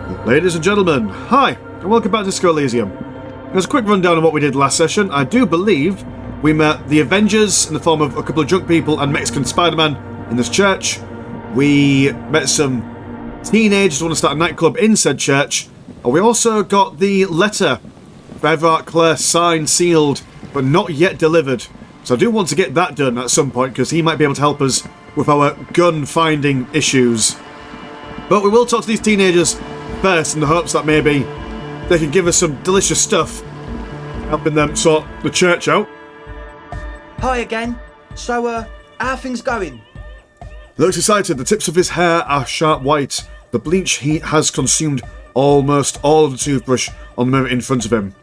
Ladies and gentlemen, hi, and welcome back to Elysium. As a quick rundown of what we did last session, I do believe we met the Avengers in the form of a couple of drunk people and Mexican Spider-Man in this church. We met some teenagers who want to start a nightclub in said church. And we also got the letter for Everard Clare signed, sealed, but not yet delivered. So I do want to get that done at some point, because he might be able to help us with our gun-finding issues. But we will talk to these teenagers first in the hopes that maybe they can give us some delicious stuff, helping them sort the church out. Hi again. So, how are things going? Looks excited. The tips of his hair are sharp white. The bleach heat has consumed almost all of the toothbrush on the mirror in front of him.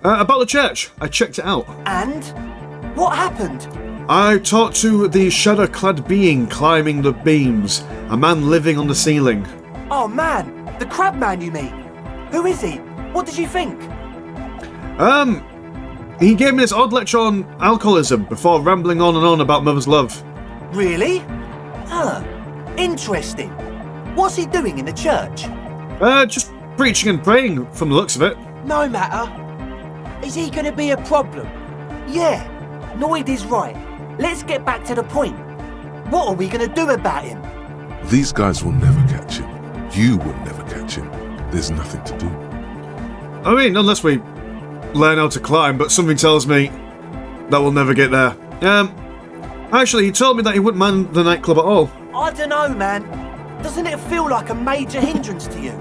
About the church, I checked it out. And? What happened? I talked to the shadow-clad being climbing the beams, a man living on the ceiling. Oh man, the crab man you meet. Who is he? What did you think? He gave me this odd lecture on alcoholism before rambling on and on about mother's love. Really? Huh. Interesting. What's he doing in the church? Just preaching and praying from the looks of it. No matter. Is he going to be a problem? Yeah, Noid is right. Let's get back to the point. What are we going to do about him? These guys will never catch him. You will never catch him. There's nothing to do. I mean, unless we learn how to climb, but something tells me that we'll never get there. Actually, he told me that he wouldn't mind the nightclub at all. I don't know, man. Doesn't it feel like a major hindrance to you?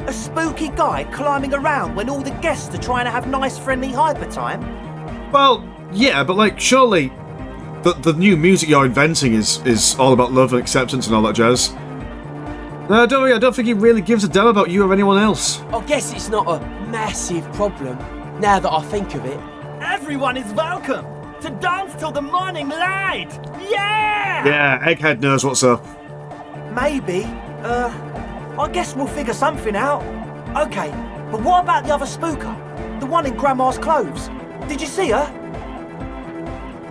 A spooky guy climbing around when all the guests are trying to have nice, friendly hyper time? Well, yeah, but like, surely the new music you're inventing is all about love and acceptance and all that jazz. No, don't worry, I don't think he really gives a damn about you or anyone else. I guess it's not a massive problem, now that I think of it. Everyone is welcome to dance till the morning light! Yeah! Yeah, Egghead knows what's up. Maybe. I guess we'll figure something out. Okay, but what about the other spooker? The one in Grandma's clothes? Did you see her?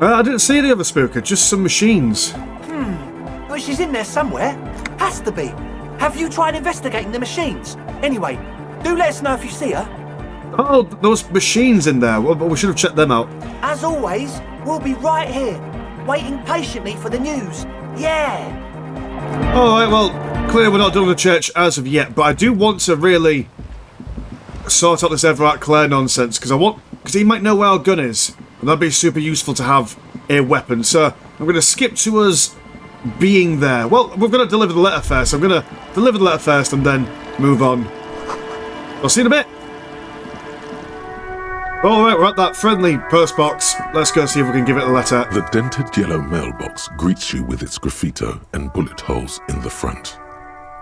I didn't see the other spooker, just some machines. But she's in there somewhere. Has to be. Have you tried investigating the machines? Anyway, do let us know if you see her. Oh, those machines in there. Well, we should have checked them out. As always, we'll be right here, waiting patiently for the news. Yeah! Alright, well, clearly we're not done with the church as of yet, but I do want to really sort out this Everard Clare nonsense, because he might know where our gun is, and that'd be super useful to have a weapon. So I'm going to skip to us being there. Well, we're going to deliver the letter first. I'm going to deliver the letter first and then move on. I'll see you in a bit. Alright, we're at that friendly post box. Let's go see if we can give it a letter. The dented yellow mailbox greets you with its graffito and bullet holes in the front.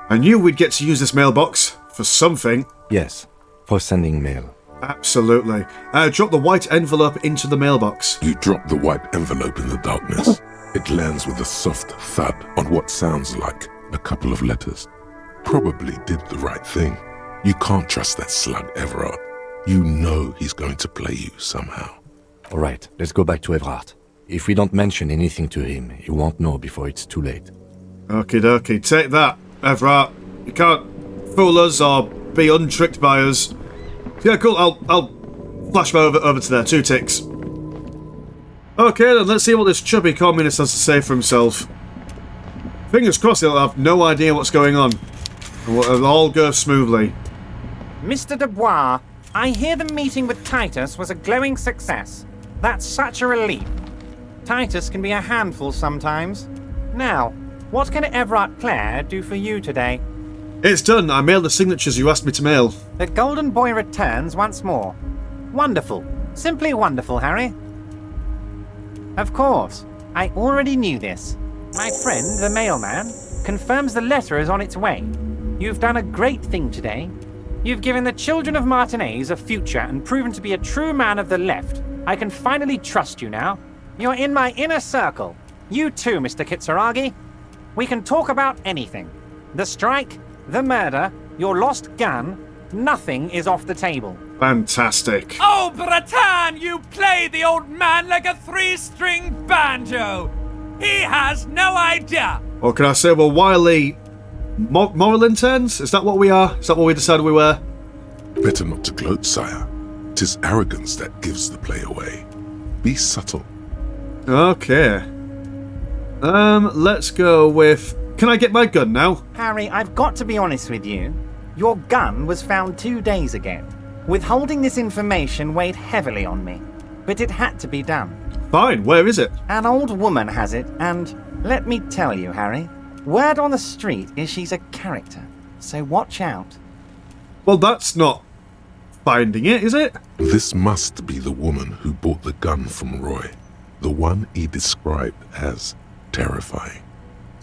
I knew we'd get to use this mailbox for something. Yes, for sending mail. Absolutely. Drop the white envelope into the mailbox. You drop the white envelope in the darkness. It lands with a soft thud on what sounds like a couple of letters. Probably did the right thing. You can't trust that slug, Everard. You know he's going to play you somehow. All right, let's go back to Everard. If we don't mention anything to him, he won't know before it's too late. Okie dokie, take that, Everard. You can't fool us or be untricked by us. Yeah, cool, I'll flash over to there, 2 ticks. Okay then, let's see what this chubby communist has to say for himself. Fingers crossed he'll have no idea what's going on. It'll all go smoothly. Mr. Dubois, I hear the meeting with Titus was a glowing success. That's such a relief. Titus can be a handful sometimes. Now, what can Everard Clare do for you today? It's done. I mailed the signatures you asked me to mail. The Golden Boy returns once more. Wonderful. Simply wonderful, Harry. Of course. I already knew this. My friend, the mailman, confirms the letter is on its way. You've done a great thing today. You've given the children of Martinez a future and proven to be a true man of the left. I can finally trust you now. You're in my inner circle. You too, Mr. Kitsuragi. We can talk about anything. The strike, the murder, your lost gun, nothing is off the table. Fantastic. Oh, Bratan, you play the old man like a 3-string banjo. He has no idea. What can I say? Well, Wiley moral interns? Is that what we are? Is that what we decided we were? Better not to gloat, sire. 'Tis arrogance that gives the play away. Be subtle. Okay. Let's go with... Can I get my gun now? Harry, I've got to be honest with you. Your gun was found 2 days ago. Withholding this information weighed heavily on me, but it had to be done. Fine, where is it? An old woman has it, and let me tell you, Harry, word on the street is she's a character, so watch out. Well, that's not finding it, is it? This must be the woman who bought the gun from Roy. The one he described as terrifying.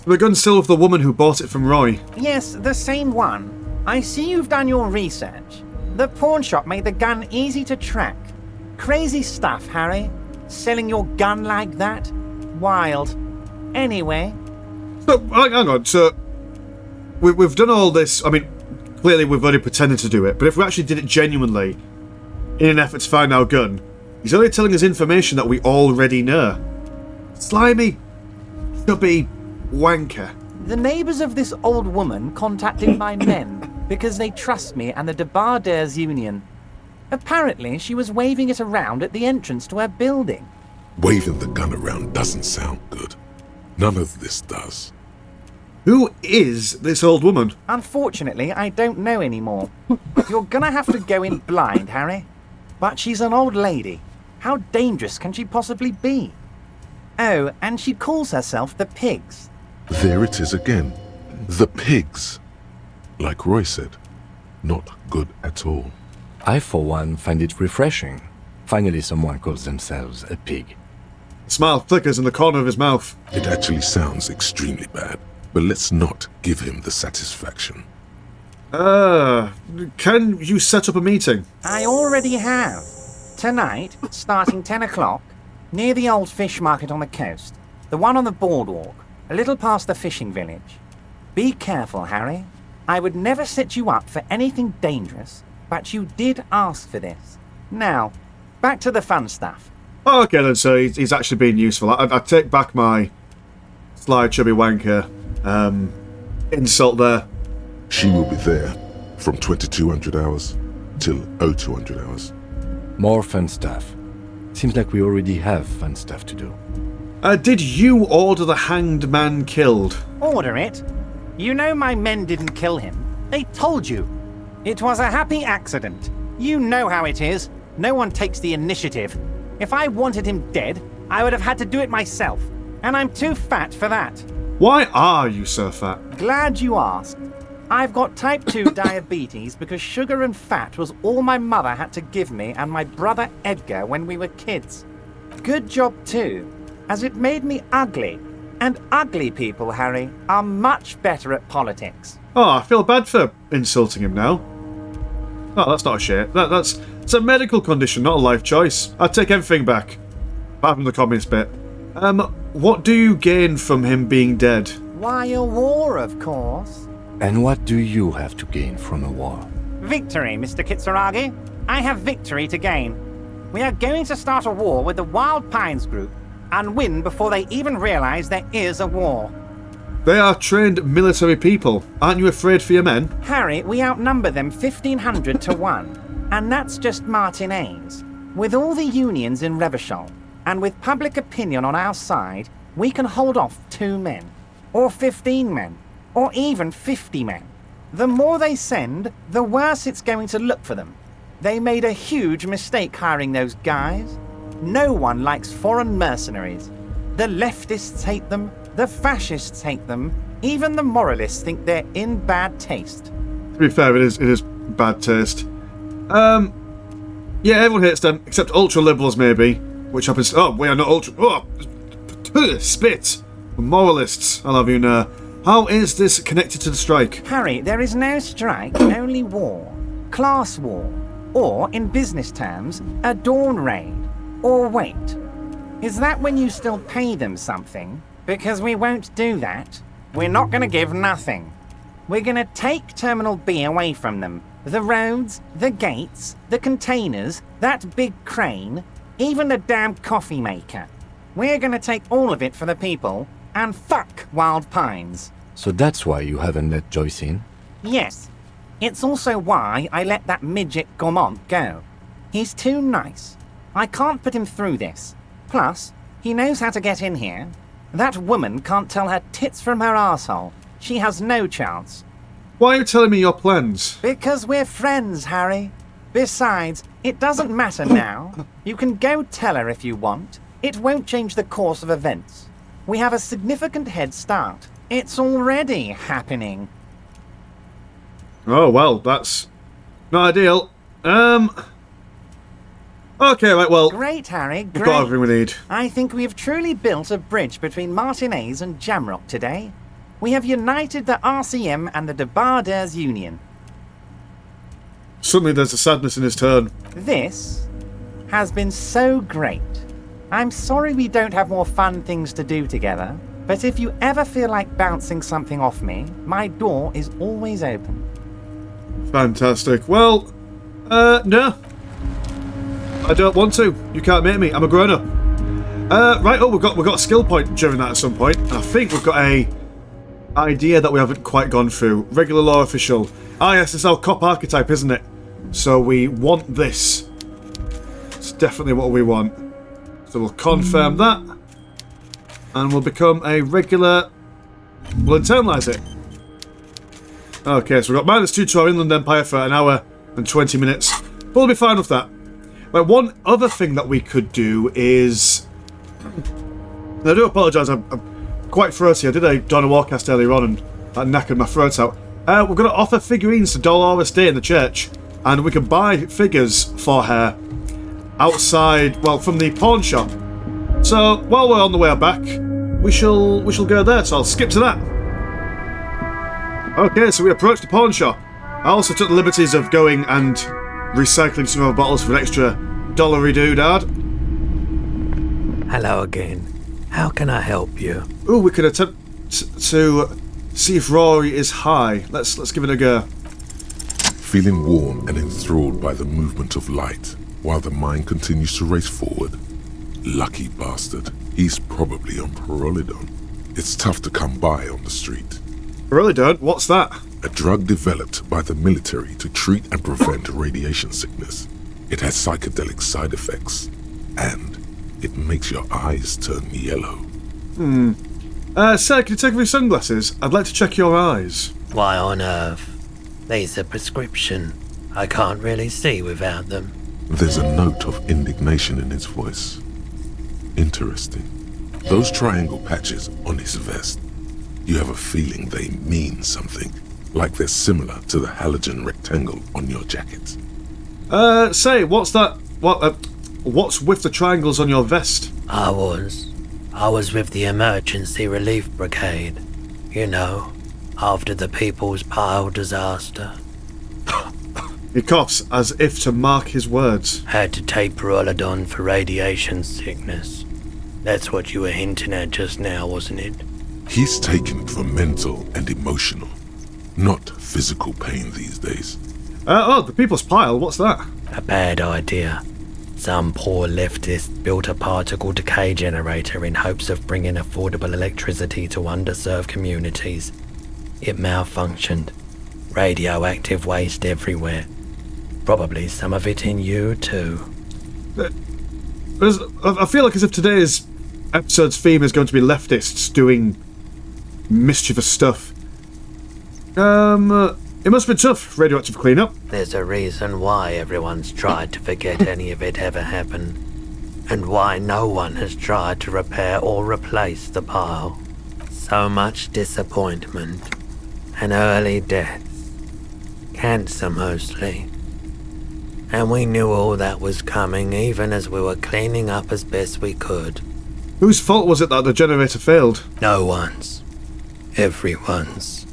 The gun's still with the woman who bought it from Roy. Yes, the same one. I see you've done your research. The pawn shop made the gun easy to track. Crazy stuff, Harry. Selling your gun like that? Wild. Anyway. So, hang on, so... We've done all this, I mean, clearly we've only pretended to do it, but if we actually did it genuinely, in an effort to find our gun, he's only telling us information that we already know. Slimy, chubby wanker. The neighbours of this old woman contacted my men because they trust me and the Debarders Union. Apparently, she was waving it around at the entrance to her building. Waving the gun around doesn't sound good. None of this does. Who is this old woman? Unfortunately, I don't know anymore. You're gonna have to go in blind, Harry. But she's an old lady. How dangerous can she possibly be? Oh, and she calls herself the Pigs. There it is again. The pigs. Like Roy said, not good at all. I, for one, find it refreshing. Finally, someone calls themselves a pig. The smile flickers in the corner of his mouth. It actually sounds extremely bad, but let's not give him the satisfaction. Can you set up a meeting? I already have. Tonight, starting 10 o'clock, near the old fish market on the coast. The one on the boardwalk, a little past the fishing village. Be careful, Harry. I would never set you up for anything dangerous, but you did ask for this. Now, back to the fun stuff. Okay then, so he's actually being useful. I take back my sly chubby wanker insult there. She will be there from 2200 hours till 0200 hours. More fun stuff. Seems like we already have fun stuff to do. Did you order the hanged man killed? Order it? You know my men didn't kill him. They told you. It was a happy accident. You know how it is. No one takes the initiative. If I wanted him dead, I would have had to do it myself. And I'm too fat for that. Why are you so fat? Glad you asked. I've got type 2 diabetes because sugar and fat was all my mother had to give me and my brother Edgar when we were kids. Good job too, as it made me ugly. And ugly people, Harry, are much better at politics. Oh, I feel bad for insulting him now. Oh, that's not a shame. It's a medical condition, not a life choice. I take everything back. Apart from the communist bit. What do you gain from him being dead? Why, a war, of course. And what do you have to gain from a war? Victory, Mr. Kitsuragi. I have victory to gain. We are going to start a war with the Wild Pines group and win before they even realize there is a war. They are trained military people. Aren't you afraid for your men? Harry, we outnumber them 1,500 to 1. And that's just Martinez. With all the unions in Revachol, and with public opinion on our side, we can hold off 2 men, or 15 men, or even 50 men. The more they send, the worse it's going to look for them. They made a huge mistake hiring those guys. No one likes foreign mercenaries. The leftists hate them, the fascists hate them, even the moralists think they're in bad taste. To be fair, it is bad taste. Yeah, everyone hates them, except ultra-liberals maybe, which happens... Oh, we are not ultra... Oh, spit! Moralists, I'll have you know. How is this connected to the strike? Harry, there is no strike, only war. Class war. Or, in business terms, a dawn raid. Or wait, is that when you still pay them something? Because we won't do that. We're not going to give nothing. We're going to take Terminal B away from them. The roads, the gates, the containers, that big crane, even the damn coffee maker. We're going to take all of it for the people, and fuck Wild Pines. So that's why you haven't let Joyce in? Yes. It's also why I let that midget Gaumont go. He's too nice. I can't put him through this. Plus, he knows how to get in here. That woman can't tell her tits from her arsehole. She has no chance. Why are you telling me your plans? Because we're friends, Harry. Besides, it doesn't matter now. You can go tell her if you want. It won't change the course of events. We have a significant head start. It's already happening. Oh, well, that's not ideal. Okay, right, well, Great, Harry, we've got everything we need. I think we've truly built a bridge between Martinez and Jamrock today. We have united the RCM and the Debarders Union. Suddenly there's a sadness in his tone. This has been so great. I'm sorry we don't have more fun things to do together, but if you ever feel like bouncing something off me, my door is always open. Fantastic. Well, no. I don't want to. You can't make me. I'm a grown-up. Right, oh, we've got a skill point during that at some point. And I think we've got a idea that we haven't quite gone through. Regular law official. Ah, yes, it's our cop archetype, isn't it? So we want this. It's definitely what we want. So we'll confirm that. And we'll become a regular... We'll internalise it. Okay, so we've got -2 to our Inland Empire for an hour and 20 minutes. We'll be fine with that. Right, one other thing that we could do is... I do apologise, I'm quite throaty. I did a Dawn of Warcast earlier on and that knackered my throat out. We're going to offer figurines to Dolores Day in the church, and we can buy figures for her outside, well, from the pawn shop. So, while we're on the way back, we shall go there, so I'll skip to that. Okay, so we approached the pawn shop. I also took the liberties of going and recycling some of our bottles for an extra $1 doodad. Hello again. How can I help you? Ooh, we could attempt to see if Rory is high. Let's give it a go. Feeling warm and enthralled by the movement of light, while the mind continues to race forward. Lucky bastard. He's probably on Pyrrolidon. It's tough to come by on the street. Really don't? What's that? A drug developed by the military to treat and prevent radiation sickness. It has psychedelic side effects, and it makes your eyes turn yellow. Sir, can you take off your sunglasses? I'd like to check your eyes. Why on earth? These are prescription. I can't really see without them. There's a note of indignation in his voice. Interesting. Those triangle patches on his vest, you have a feeling they mean something, like they're similar to the halogen rectangle on your jacket. Say, what's that? What's with the triangles on your vest? I was with the Emergency Relief Brigade. You know, after the People's Pile disaster. He coughs as if to mark his words. Had to take Pyrrolidon for radiation sickness. That's what you were hinting at just now, wasn't it? He's taking it for mental and emotional, not physical pain these days. The People's Pile, what's that? A bad idea. Some poor leftist built a particle decay generator in hopes of bringing affordable electricity to underserved communities. It malfunctioned. Radioactive waste everywhere. Probably some of it in you too. I feel like as if today's episode's theme is going to be leftists doing mischievous stuff. It must have been tough, radioactive cleanup. There's a reason why everyone's tried to forget any of it ever happened, and why no one has tried to repair or replace the pile. So much disappointment, and early deaths. Cancer mostly. And we knew all that was coming even as we were cleaning up as best we could. Whose fault was it that the generator failed? No one's. Everyone's.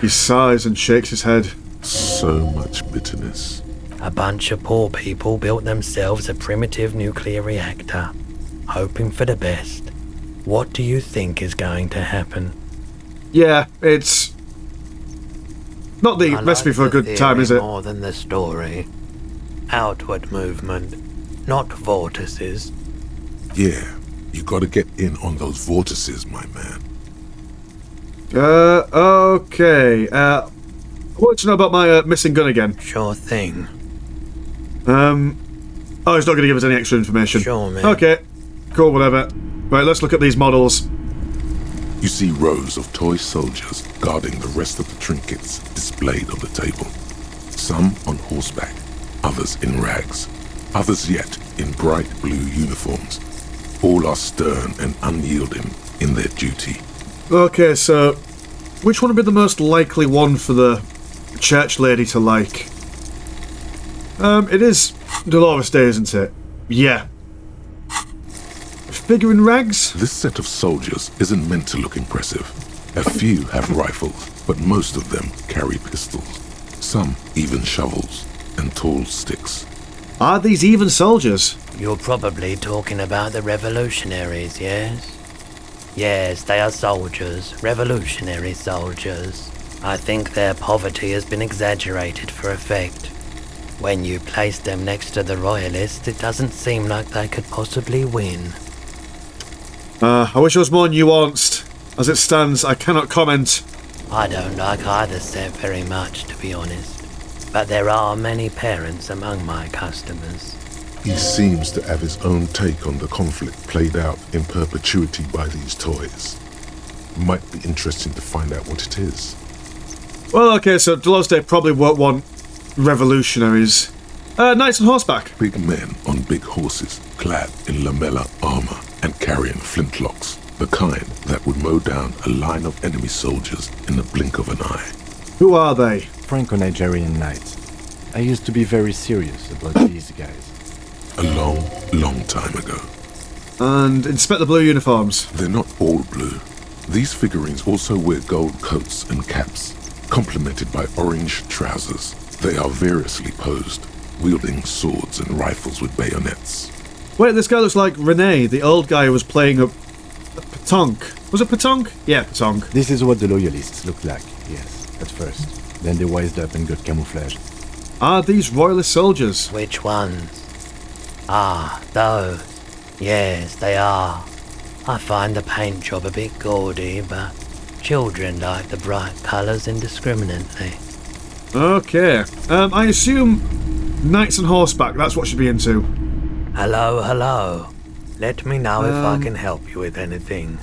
He sighs and shakes his head. So much bitterness. A bunch of poor people built themselves a primitive nuclear reactor, hoping for the best. What do you think is going to happen? Yeah, it's not the recipe for a good time, is it? More than the story. Outward movement, not vortices. Yeah, you gotta get in on those vortices, my man. Okay. I want to know about my missing gun again. Sure thing. Oh, he's not going to give us any extra information. Sure, man. Okay. Cool, whatever. Right, let's look at these models. You see rows of toy soldiers guarding the rest of the trinkets displayed on the table. Some on horseback, others in rags, others yet in bright blue uniforms. All are stern and unyielding in their duty. Okay, so which one would be the most likely one for the church lady to like? It is Dolores Day, isn't it? Yeah. Figure in rags? This set of soldiers isn't meant to look impressive. A few have rifles, but most of them carry pistols. Some even shovels and tall sticks. Are these even soldiers? You're probably talking about the revolutionaries, yes? Yes, they are soldiers, revolutionary soldiers. I think their poverty has been exaggerated for effect. When you place them next to the royalists, it doesn't seem like they could possibly win. I wish it was more nuanced. As it stands, I cannot comment. I don't like either set very much, to be honest. But there are many parents among my customers. He seems to have his own take on the conflict played out in perpetuity by these toys. Might be interesting to find out what it is. Well, okay, so Dolores Day probably won't want revolutionaries. Knights on horseback. Big men on big horses, clad in lamella armor and carrying flintlocks, the kind that would mow down a line of enemy soldiers in the blink of an eye. Who are they? Franco-Nigerian knights. I used to be very serious about these guys. A long, long time ago. And inspect the blue uniforms. They're not all blue. These figurines also wear gold coats and caps, complemented by orange trousers. They are variously posed, wielding swords and rifles with bayonets. Wait, this guy looks like Rene, the old guy who was playing a petanque. Was it petanque? Yeah, petanque. This is what the loyalists look like, yes, at first. Then they wised up and got camouflaged. Are these royalist soldiers? Which ones? Ah, those. Yes, they are. I find the paint job a bit gaudy, but children like the bright colours indiscriminately. Okay. I assume knights on horseback, that's what she'd be into. Hello, hello. Let me know if I can help you with anything.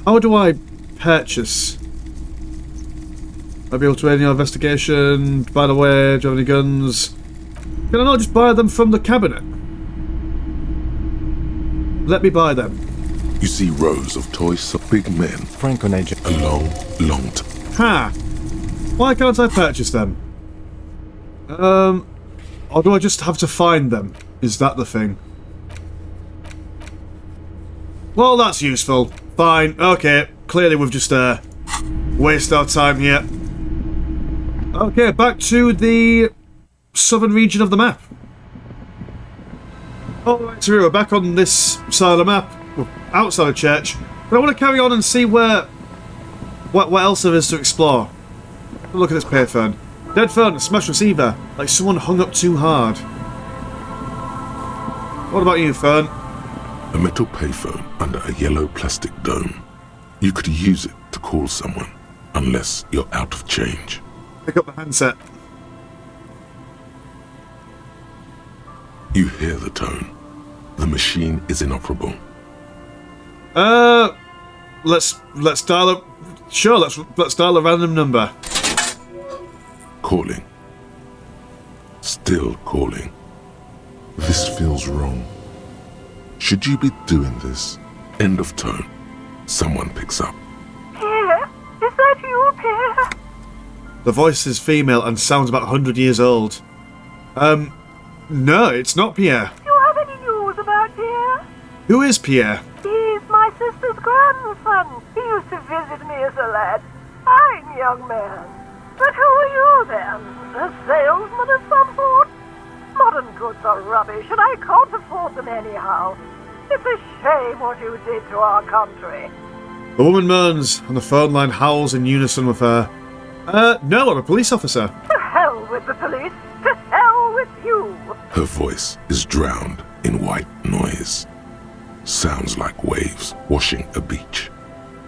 How do I purchase? I'll be able to aid in your investigation. By the way, do you have any guns? Can I not just buy them from the cabinet? Let me buy them. You see rows of toy big men. Franco-Nigerian. A long, long time. Ha! Why can't I purchase them? Or do I just have to find them? Is that the thing? Well, that's useful. Fine. Okay. Clearly we've just wasted our time here. Okay, back to the southern region of the map. Alright, so we're back on this side of the map. We're outside of church. But I want to carry on and see what else there is to explore. Look at this payphone. Dead phone, smashed receiver. Like someone hung up too hard. What about you, phone? A metal payphone under a yellow plastic dome. You could use it to call someone, unless you're out of change. Pick up the handset. You hear the tone. The machine is inoperable. Let's dial a... Sure, let's dial a random number. Calling. Still calling. This feels wrong. Should you be doing this? End of tone. Someone picks up. Pierre? Is that you, Pierre? The voice is female and sounds about 100 years old. No, it's not Pierre. Do you have any news about Pierre? Who is Pierre? He's my sister's grandson. He used to visit me as a lad. Fine young man. But who are you then? A salesman of some sort? Modern goods are rubbish, and I can't afford them anyhow. It's a shame what you did to our country. The woman moans, and the phone line howls in unison with her. No, I'm a police officer. To hell with the police. To hell with you. Her voice is drowned in white noise. Sounds like waves washing a beach.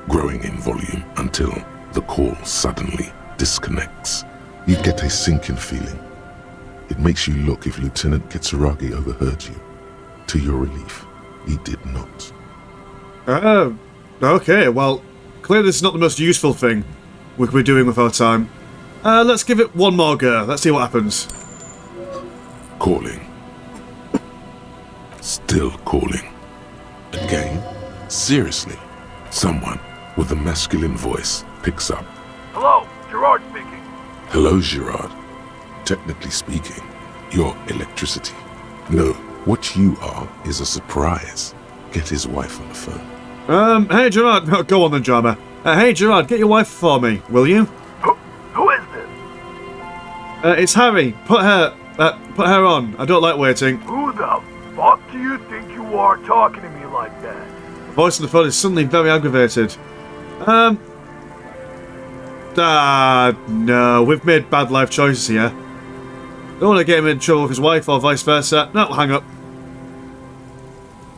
growing in volume until the call suddenly disconnects. You get a sinking feeling. It makes you look if Lieutenant Kitsuragi overheard you. To your relief, he did not. Okay, well, clearly this is not the most useful thing we could be doing with our time. Let's give it one more go. Let's see what happens. Calling. Still calling. Again? Seriously? Someone with a masculine voice picks up. Hello, Gerard speaking. Hello, Gerard. Technically speaking, you're electricity. No, what you are is a surprise. Get his wife on the phone. Hey Gerard, oh, go on then, drama. Hey Gerard, get your wife for me, will you? Who is this? It's Harry. Put her on. I don't like waiting. Who the fuck do you think you are talking to me like that? The voice on the phone is suddenly very aggravated. No, we've made bad life choices here. Don't want to get him in trouble with his wife or vice versa. No, hang up.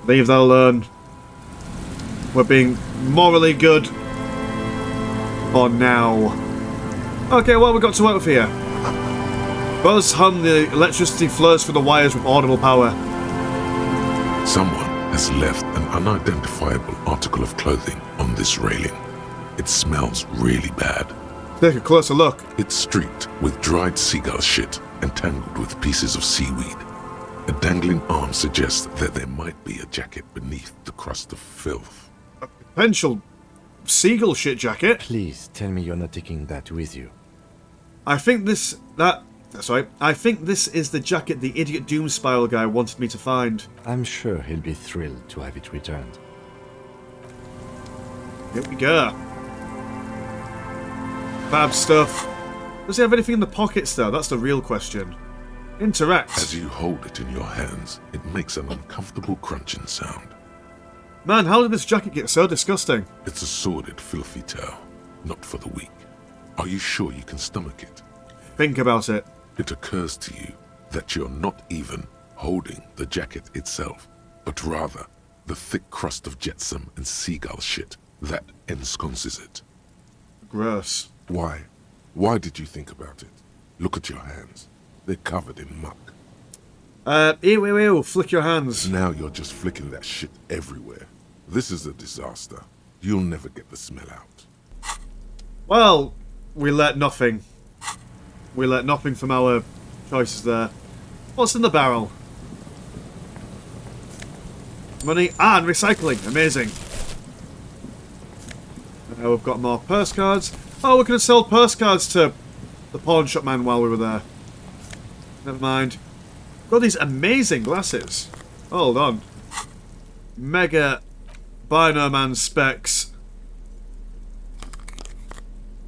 Leave that alone. We're being morally good for now. Okay, what have we got to work with here? Buzz hum, the electricity flows through the wires with audible power. Someone has left an unidentifiable article of clothing on this railing. It smells really bad. Take a closer look. It's streaked with dried seagull shit and tangled with pieces of seaweed. A dangling arm suggests that there might be a jacket beneath the crust of filth. A potential seagull shit jacket? Please tell me you're not taking that with you. I think this is the jacket the idiot Doom Spiral guy wanted me to find. I'm sure he'll be thrilled to have it returned. Here we go. Fab stuff. Does he have anything in the pockets though? That's the real question. Interact. As you hold it in your hands, it makes an uncomfortable crunching sound. Man, how did this jacket get so disgusting? It's a sordid, filthy tale, not for the weak. Are you sure you can stomach it? Think about it. It occurs to you that you're not even holding the jacket itself, but rather the thick crust of jetsam and seagull shit that ensconces it. Gross. Why? Why did you think about it? Look at your hands. They're covered in muck. Ew, flick your hands. Now you're just flicking that shit everywhere. This is a disaster. You'll never get the smell out. Well, we learnt nothing. We learnt nothing from our choices there. What's in the barrel? Money and recycling. Amazing. We've got more purse cards. Oh, we could have sold purse cards to the pawn shop man while we were there. Never mind. Got these amazing glasses. Hold on. Mega Bino Man specs.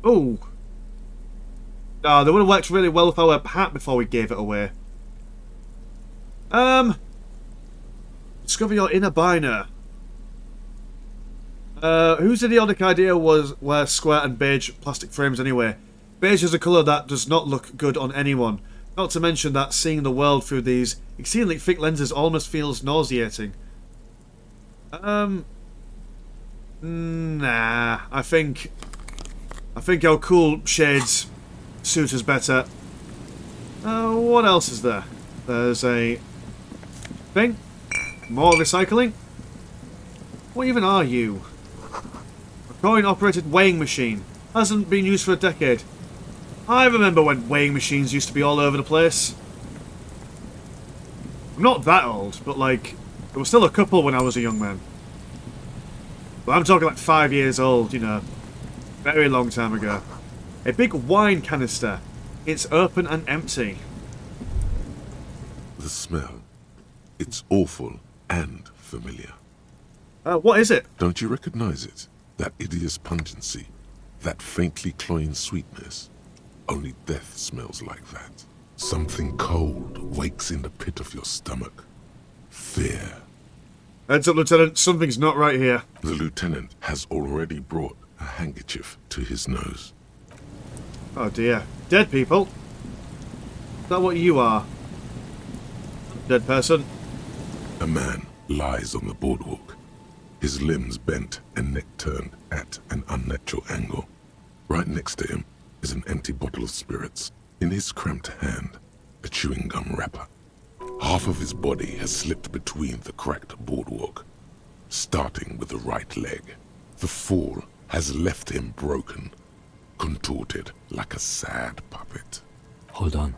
Ooh. Ah, they would have worked really well with our hat before we gave it away. Discover your inner Bino. Whose idiotic idea was wear square and beige plastic frames anyway? Beige is a colour that does not look good on anyone. Not to mention that seeing the world through these exceedingly thick lenses almost feels nauseating. Nah. I think our cool shades suit us better. What else is there? There's a thing. More recycling. What even are you? A coin-operated weighing machine. Hasn't been used for a decade. I remember when weighing machines used to be all over the place. I'm not that old, but like, there were still a couple when I was a young man. But I'm talking like 5 years old, you know. Very long time ago. A big wine canister. It's open and empty. The smell. It's awful and familiar. What is it? Don't you recognize it? That hideous pungency. That faintly cloying sweetness. Only death smells like that. Something cold wakes in the pit of your stomach. Fear. Heads up, Lieutenant. Something's not right here. The lieutenant has already brought a handkerchief to his nose. Oh dear. Dead people? Is that what you are? Dead person? A man lies on the boardwalk. his limbs bent and neck turned at an unnatural angle. Right next to him is an empty bottle of spirits. In his cramped hand, a chewing gum wrapper. Half of his body has slipped between the cracked boardwalk, starting with the right leg. The fall has left him broken, contorted like a sad puppet. Hold on.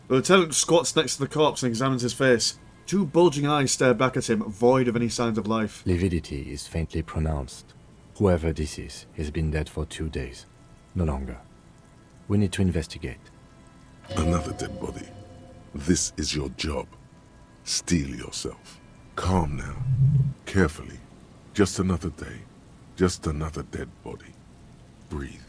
The lieutenant squats next to the corpse and examines his face. Two bulging eyes stare back at him, void of any signs of life. Lividity is faintly pronounced. Whoever this is has been dead for 2 days. No longer. We need to investigate. Another dead body. This is your job. Steel yourself. Calm now. Carefully. Just another day. Just another dead body. Breathe.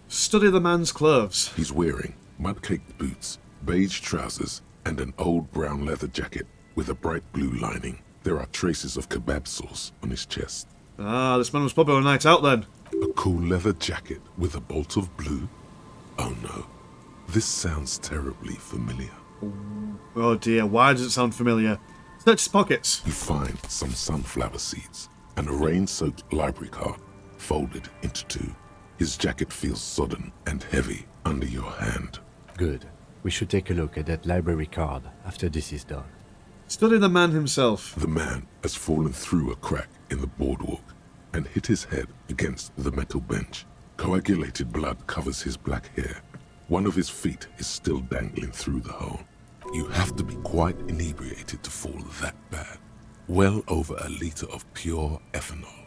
Study the man's clothes. He's wearing mud-caked boots, beige trousers, and an old brown leather jacket with a bright blue lining. There are traces of kebab sauce on his chest. Ah, this man was probably on a night out then. A cool leather jacket with a bolt of blue? Oh no. This sounds terribly familiar. Oh dear, why does it sound familiar? Search his pockets. You find some sunflower seeds and a rain-soaked library card folded into two. His jacket feels sodden and heavy under your hand. Good. We should take a look at that library card after this is done. Study the man himself. The man has fallen through a crack in the boardwalk and hit his head against the metal bench. Coagulated blood covers his black hair. One of his feet is still dangling through the hole. You have to be quite inebriated to fall that bad. Well over a liter of pure ethanol.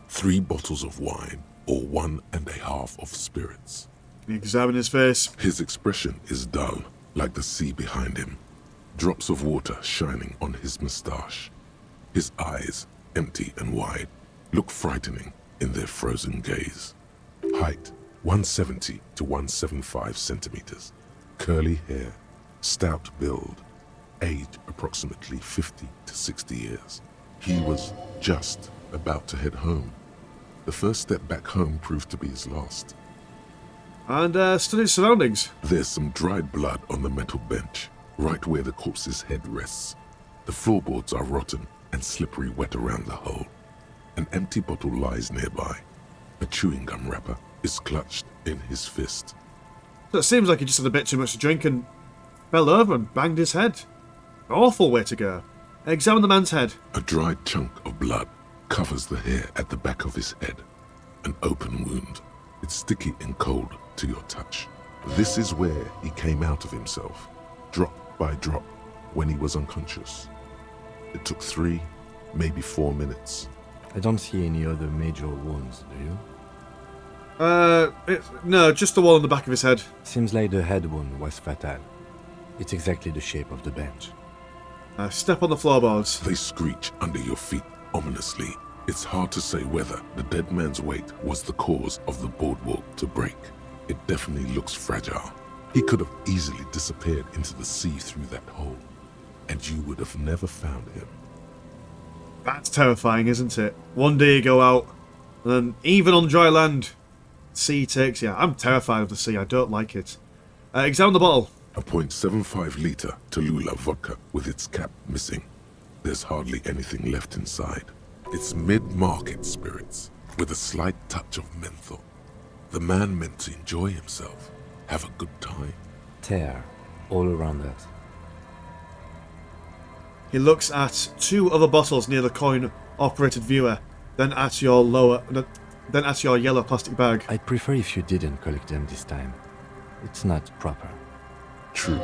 3 bottles of wine or 1.5 of spirits. Examine his face. His expression is dull, like the sea behind him. Drops of water shining on his moustache. His eyes, empty and wide, look frightening in their frozen gaze. Height, 170 to 175 centimeters. Curly hair, stout build. Age, approximately 50 to 60 years. He was just about to head home. The first step back home proved to be his last. And study his surroundings. There's some dried blood on the metal bench, right where the corpse's head rests. The floorboards are rotten and slippery wet around the hole. An empty bottle lies nearby. A chewing gum wrapper is clutched in his fist. So it seems like he just had a bit too much to drink and fell over and banged his head. Awful way to go. Examine the man's head. A dried chunk of blood covers the hair at the back of his head. An open wound. It's sticky and cold to your touch. This is where he came out of himself, drop by drop, when he was unconscious. It took 3, maybe 4 minutes. I don't see any other major wounds, do you? No, just the one on the back of his head. Seems like the head wound was fatal. It's exactly the shape of the bench. Step on the floorboards. They screech under your feet ominously. It's hard to say whether the dead man's weight was the cause of the boardwalk to break. It definitely looks fragile. He could have easily disappeared into the sea through that hole, and you would have never found him. That's terrifying, isn't it? One day you go out, and then even on dry land, sea takes you. I'm terrified of the sea. I don't like it. Examine the bottle. A .75 litre Tallulah vodka with its cap missing. There's hardly anything left inside. It's mid-market spirits with a slight touch of menthol. The man meant to enjoy himself, have a good time. Tear all around us. He looks at 2 other bottles near the coin-operated viewer, then at your yellow plastic bag. I'd prefer if you didn't collect them this time. It's not proper. True.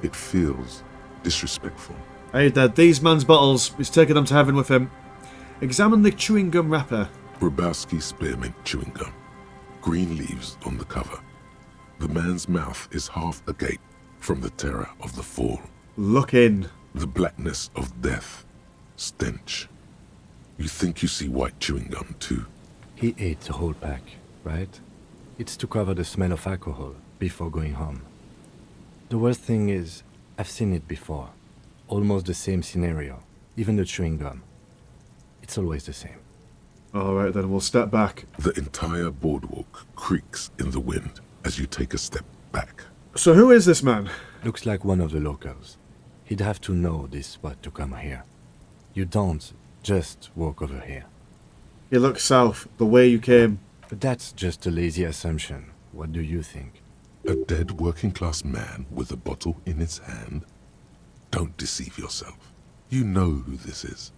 It feels disrespectful. Hey, these man's bottles. He's taking them to heaven with him. Examine the chewing gum wrapper. Grabowski spearmint chewing gum. Green leaves on the cover. The man's mouth is half agape from the terror of the fall. Look in. The blackness of death. Stench. You think you see white chewing gum too? He ate the whole pack, right? It's to cover the smell of alcohol before going home. The worst thing is, I've seen it before. Almost the same scenario. Even the chewing gum. It's always the same. Alright then, we'll step back. The entire boardwalk creaks in the wind as you take a step back. So who is this man? Looks like one of the locals. He'd have to know this spot to come here. You don't Just walk over here. You look south, the way you came. But that's just a lazy assumption. What do you think? A dead working-class man with a bottle in his hand? Don't deceive yourself. You know who this is.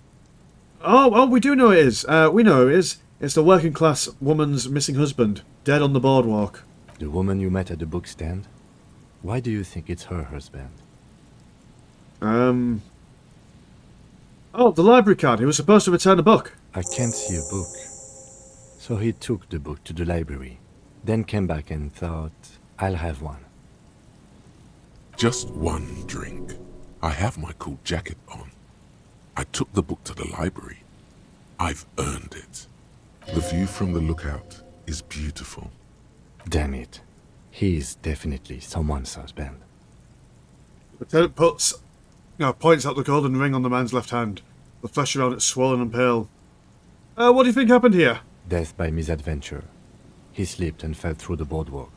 Oh, we do know it is. We know it is. It's the working class woman's missing husband, dead on the boardwalk. The woman you met at the book stand? Why do you think it's her husband? Oh, the library card. He was supposed to return a book. I can't see a book. So he took the book to the library, then came back and thought, I'll have one. Just one drink. I have my cool jacket on. I took the book to the library. I've earned it. The view from the lookout is beautiful. Damn it. He's definitely someone's husband. Lieutenant points out the golden ring on the man's left hand. The flesh around it swollen and pale. What do you think happened here? Death by misadventure. He slipped and fell through the boardwalk.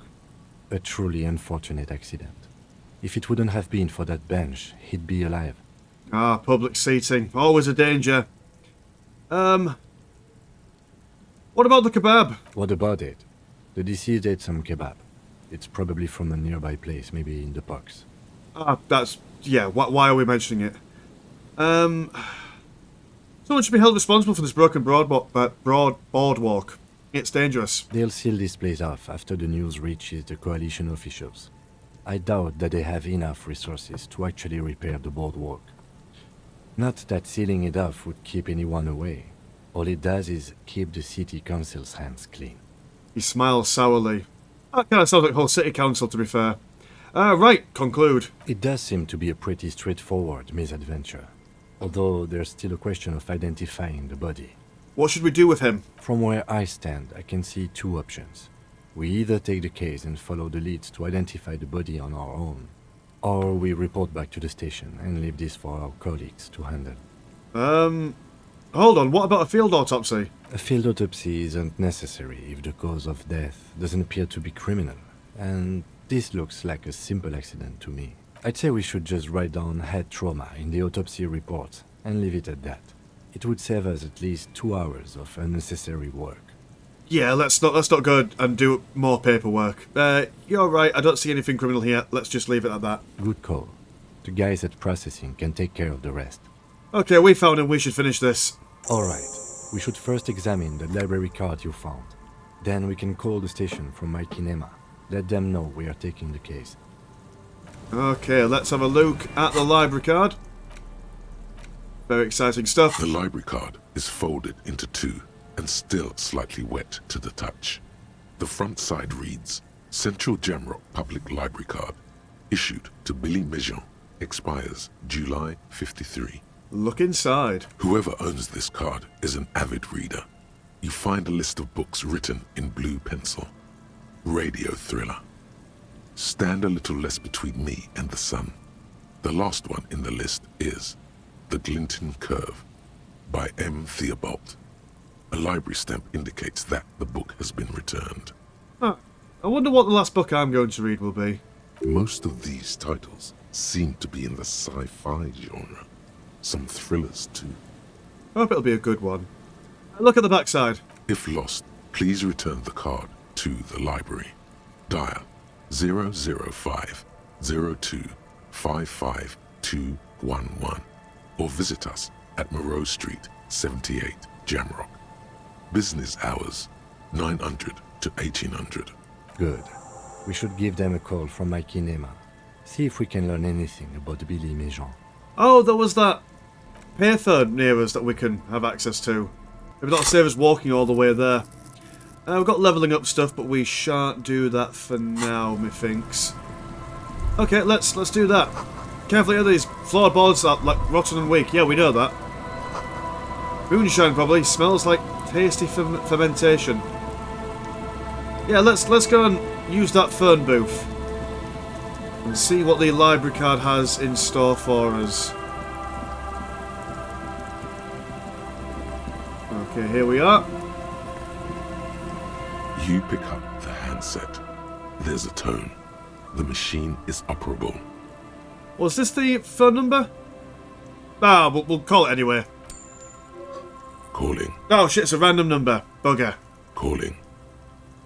A truly unfortunate accident. If it wouldn't have been for that bench, he'd be alive. Ah, public seating. Always a danger. What about the kebab? What about it? The deceased ate some kebab. It's probably from a nearby place, maybe in the parks. Ah, that's... yeah, why are we mentioning it? Someone should be held responsible for this broken boardwalk. It's dangerous. They'll seal this place off after the news reaches the coalition officials. I doubt that they have enough resources to actually repair the boardwalk. Not that sealing it off would keep anyone away. All it does is keep the city council's hands clean. He smiles sourly. That kind of sounds like the whole city council, to be fair. Right, conclude. It does seem to be a pretty straightforward misadventure, although there's still a question of identifying the body. What should we do with him? From where I stand, I can see two options. We either take the case and follow the leads to identify the body on our own, or we report back to the station and leave this for our colleagues to handle. Hold on, what about a field autopsy? A field autopsy isn't necessary if the cause of death doesn't appear to be criminal, and this looks like a simple accident to me. I'd say we should just write down head trauma in the autopsy report and leave it at that. It would save us at least 2 hours of unnecessary work. Yeah, let's not go and do more paperwork. You're right, I don't see anything criminal here. Let's just leave it at that. Good call. The guys at processing can take care of the rest. Okay, we found him. We should finish this. Alright. We should first examine the library card you found. Then we can call the station from my kinema. Let them know we are taking the case. Okay, let's have a look at the library card. Very exciting stuff. The library card is folded into two and still slightly wet to the touch. The front side reads, Central Jamrock Public Library Card, issued to Billy Mejean, expires July 53. Look inside. Whoever owns this card is an avid reader. You find a list of books written in blue pencil. Radio thriller. Stand a little less between me and the sun. The last one in the list is The Glinting Curve by M. Theobald. A library stamp indicates that the book has been returned. Huh. I wonder what the last book I'm going to read will be. Most of these titles seem to be in the sci-fi genre. Some thrillers too. I hope it'll be a good one. Look at the backside. If lost, please return the card to the library. Dial 005 02 55211 or visit us at Moreau Street, 78, Jamrock. Business hours 900 to 1800. Good. We should give them a call from my kinema. See if we can learn anything about Billy Mejean. Oh, there was that payphone near us that we can have access to. Maybe that'll save us walking all the way there. We've got levelling up stuff, but we shan't do that for now, methinks. Okay, let's do that. Carefully, these floorboards are like rotten and weak. Yeah, we know that. Moonshine probably smells like tasty fermentation. Yeah, let's go and use that phone booth and see what the library card has in store for us. Okay, here we are. You pick up the handset. There's a tone. The machine is operable. Was this the phone number? Ah, we'll call it anyway. Calling, Oh shit, it's a random number. Bugger. calling,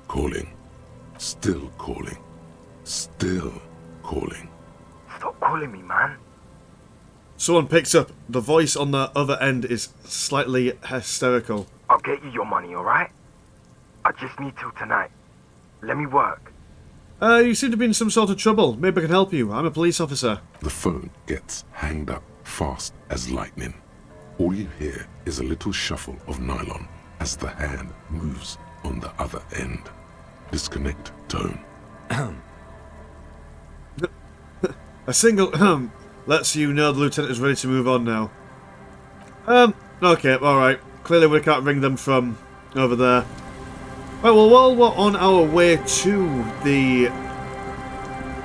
calling. Still calling. Still calling. Stop calling me, man. Someone picks up. The voice on the other end is slightly hysterical. I'll get you your money, alright? I just need till tonight. Let me work. You seem to be in some sort of trouble. Maybe I can help you. I'm a police officer. The phone gets hanged up fast as lightning. All you hear is a little shuffle of nylon as the hand moves on the other end. Disconnect tone. A single lets you know the lieutenant is ready to move on now. Okay, alright. Clearly we can't ring them from over there. Right, well, while we're on our way to the...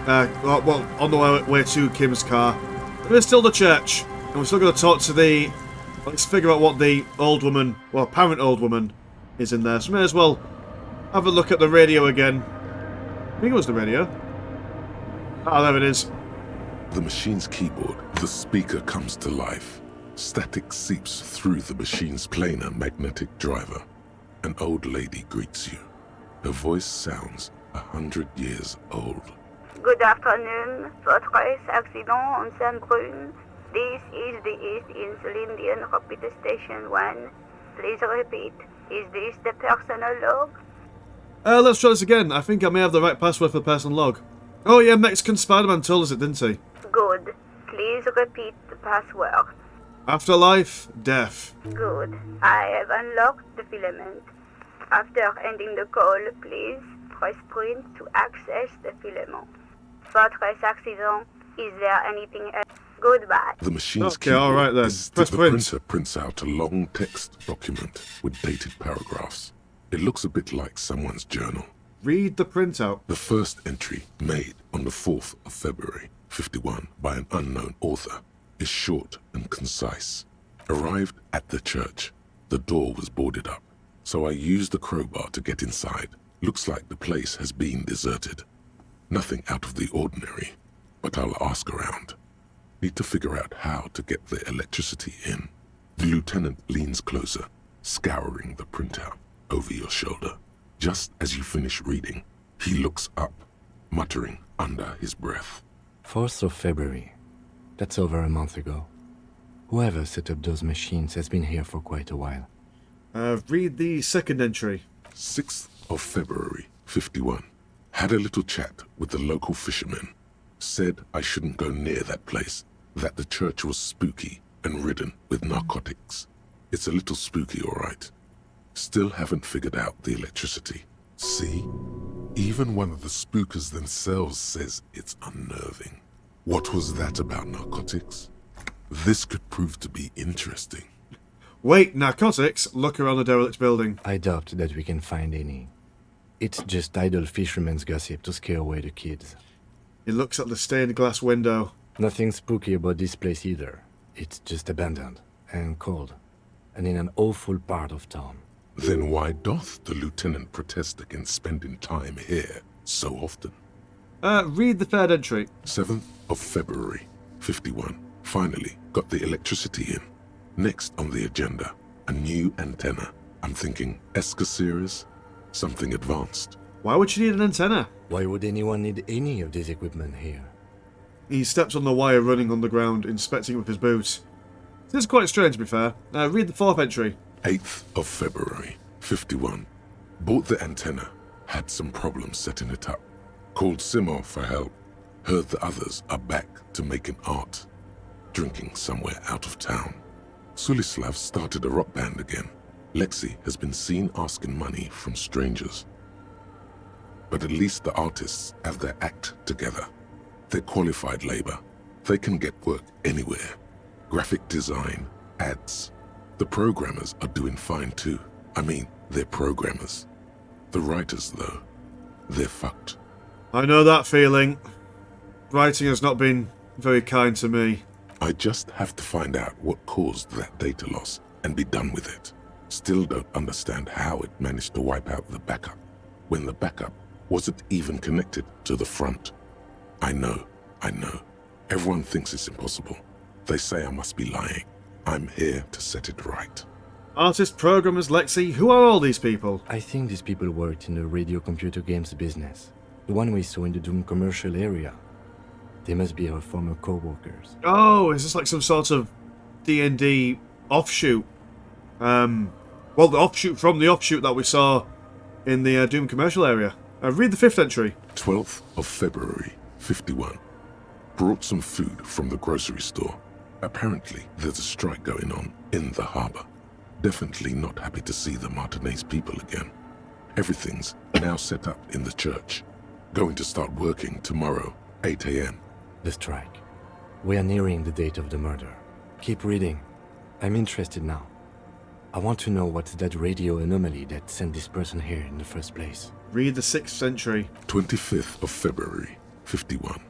on the way to Kim's car, there is still the church. And we're still going to talk to the... Let's figure out what the old woman, well, apparent old woman, is in there. So may as well have a look at the radio again. I think it was the radio. Ah, there it is. The machine's keyboard, the speaker comes to life. Static seeps through the machine's planar magnetic driver. An old lady greets you. Her voice sounds 100 years old. Good afternoon. Votre accident on Saint-Brun. This is the East Insulindian Repeat Station 1. Please repeat. Is this the personal log? Let's try this again. I think I may have the right password for the personal log. Oh yeah, Mexican Spider-Man told us it, didn't he? Good. Please repeat the password. Afterlife, death. Good. I have unlocked the filament. After ending the call, please press print to access the filament. Votre accident. Is there anything else? Goodbye. The machine's Okay, all right then. is Press the print. printer prints out a long text document with dated paragraphs. It looks a bit like someone's journal. Read the printout. The first entry, made on the 4th of February, 51, by an unknown author, is short and concise. Arrived at the church. The door was boarded up, so I used a crowbar to get inside. Looks like the place has been deserted. Nothing out of the ordinary, but I'll ask around. Need to figure out how to get the electricity in. The lieutenant leans closer, scouring the printout over your shoulder. Just as you finish reading, he looks up, muttering under his breath. 4th of February. That's over a month ago. Whoever set up those machines has been here for quite a while. Read the second entry. 6th of February, 51. Had a little chat with the local fishermen. Said I shouldn't go near that place, that the church was spooky and ridden with narcotics. It's a little spooky, all right. Still haven't figured out the electricity. See? Even one of the spookers themselves says it's unnerving. What was that about narcotics? This could prove to be interesting. Wait, narcotics? Look around the derelict building. I doubt that we can find any. It's just idle fishermen's gossip to scare away the kids. He looks at the stained glass window. Nothing spooky about this place either. It's just abandoned and cold, and in an awful part of town. Then why doth the lieutenant protest against spending time here so often? Read the third entry. 7th of February, 51. Finally got the electricity in. Next on the agenda, a new antenna. I'm thinking Esca series, something advanced. Why would you need an antenna? Why would anyone need any of this equipment here? He steps on the wire running on the ground, inspecting it with his boots. This is quite strange, to be fair. Read the fourth entry. 8th of February, 51. Bought the antenna, had some problems setting it up. Called Simo for help. Heard the others are back to making art. Drinking somewhere out of town. Sulislav started a rock band again. Lexi has been seen asking money from strangers. But at least the artists have their act together. They're qualified labor. They can get work anywhere. Graphic design, ads. The programmers are doing fine too. I mean, they're programmers. The writers, though, they're fucked. I know that feeling. Writing has not been very kind to me. I just have to find out what caused that data loss and be done with it. Still don't understand how it managed to wipe out the backup, when the backup wasn't even connected to the front. I know. Everyone thinks it's impossible. They say I must be lying. I'm here to set it right. Artists, programmers, Lexi, who are all these people? I think these people worked in the radio computer games business. The one we saw in the Doom commercial area. They must be our former co-workers. Oh, is this like some sort of D&D offshoot? Well, the offshoot from the offshoot that we saw in the Doom commercial area. Read the 5th entry. 12th of February, 51. Brought some food from the grocery store. Apparently, there's a strike going on in the harbour. Definitely not happy to see the Martinez people again. Everything's now set up in the church. Going to start working tomorrow, 8 a.m. The strike. We are nearing the date of the murder. Keep reading. I'm interested now. I want to know what's that radio anomaly that sent this person here in the first place. Read the 6th entry. 25th of February, 51.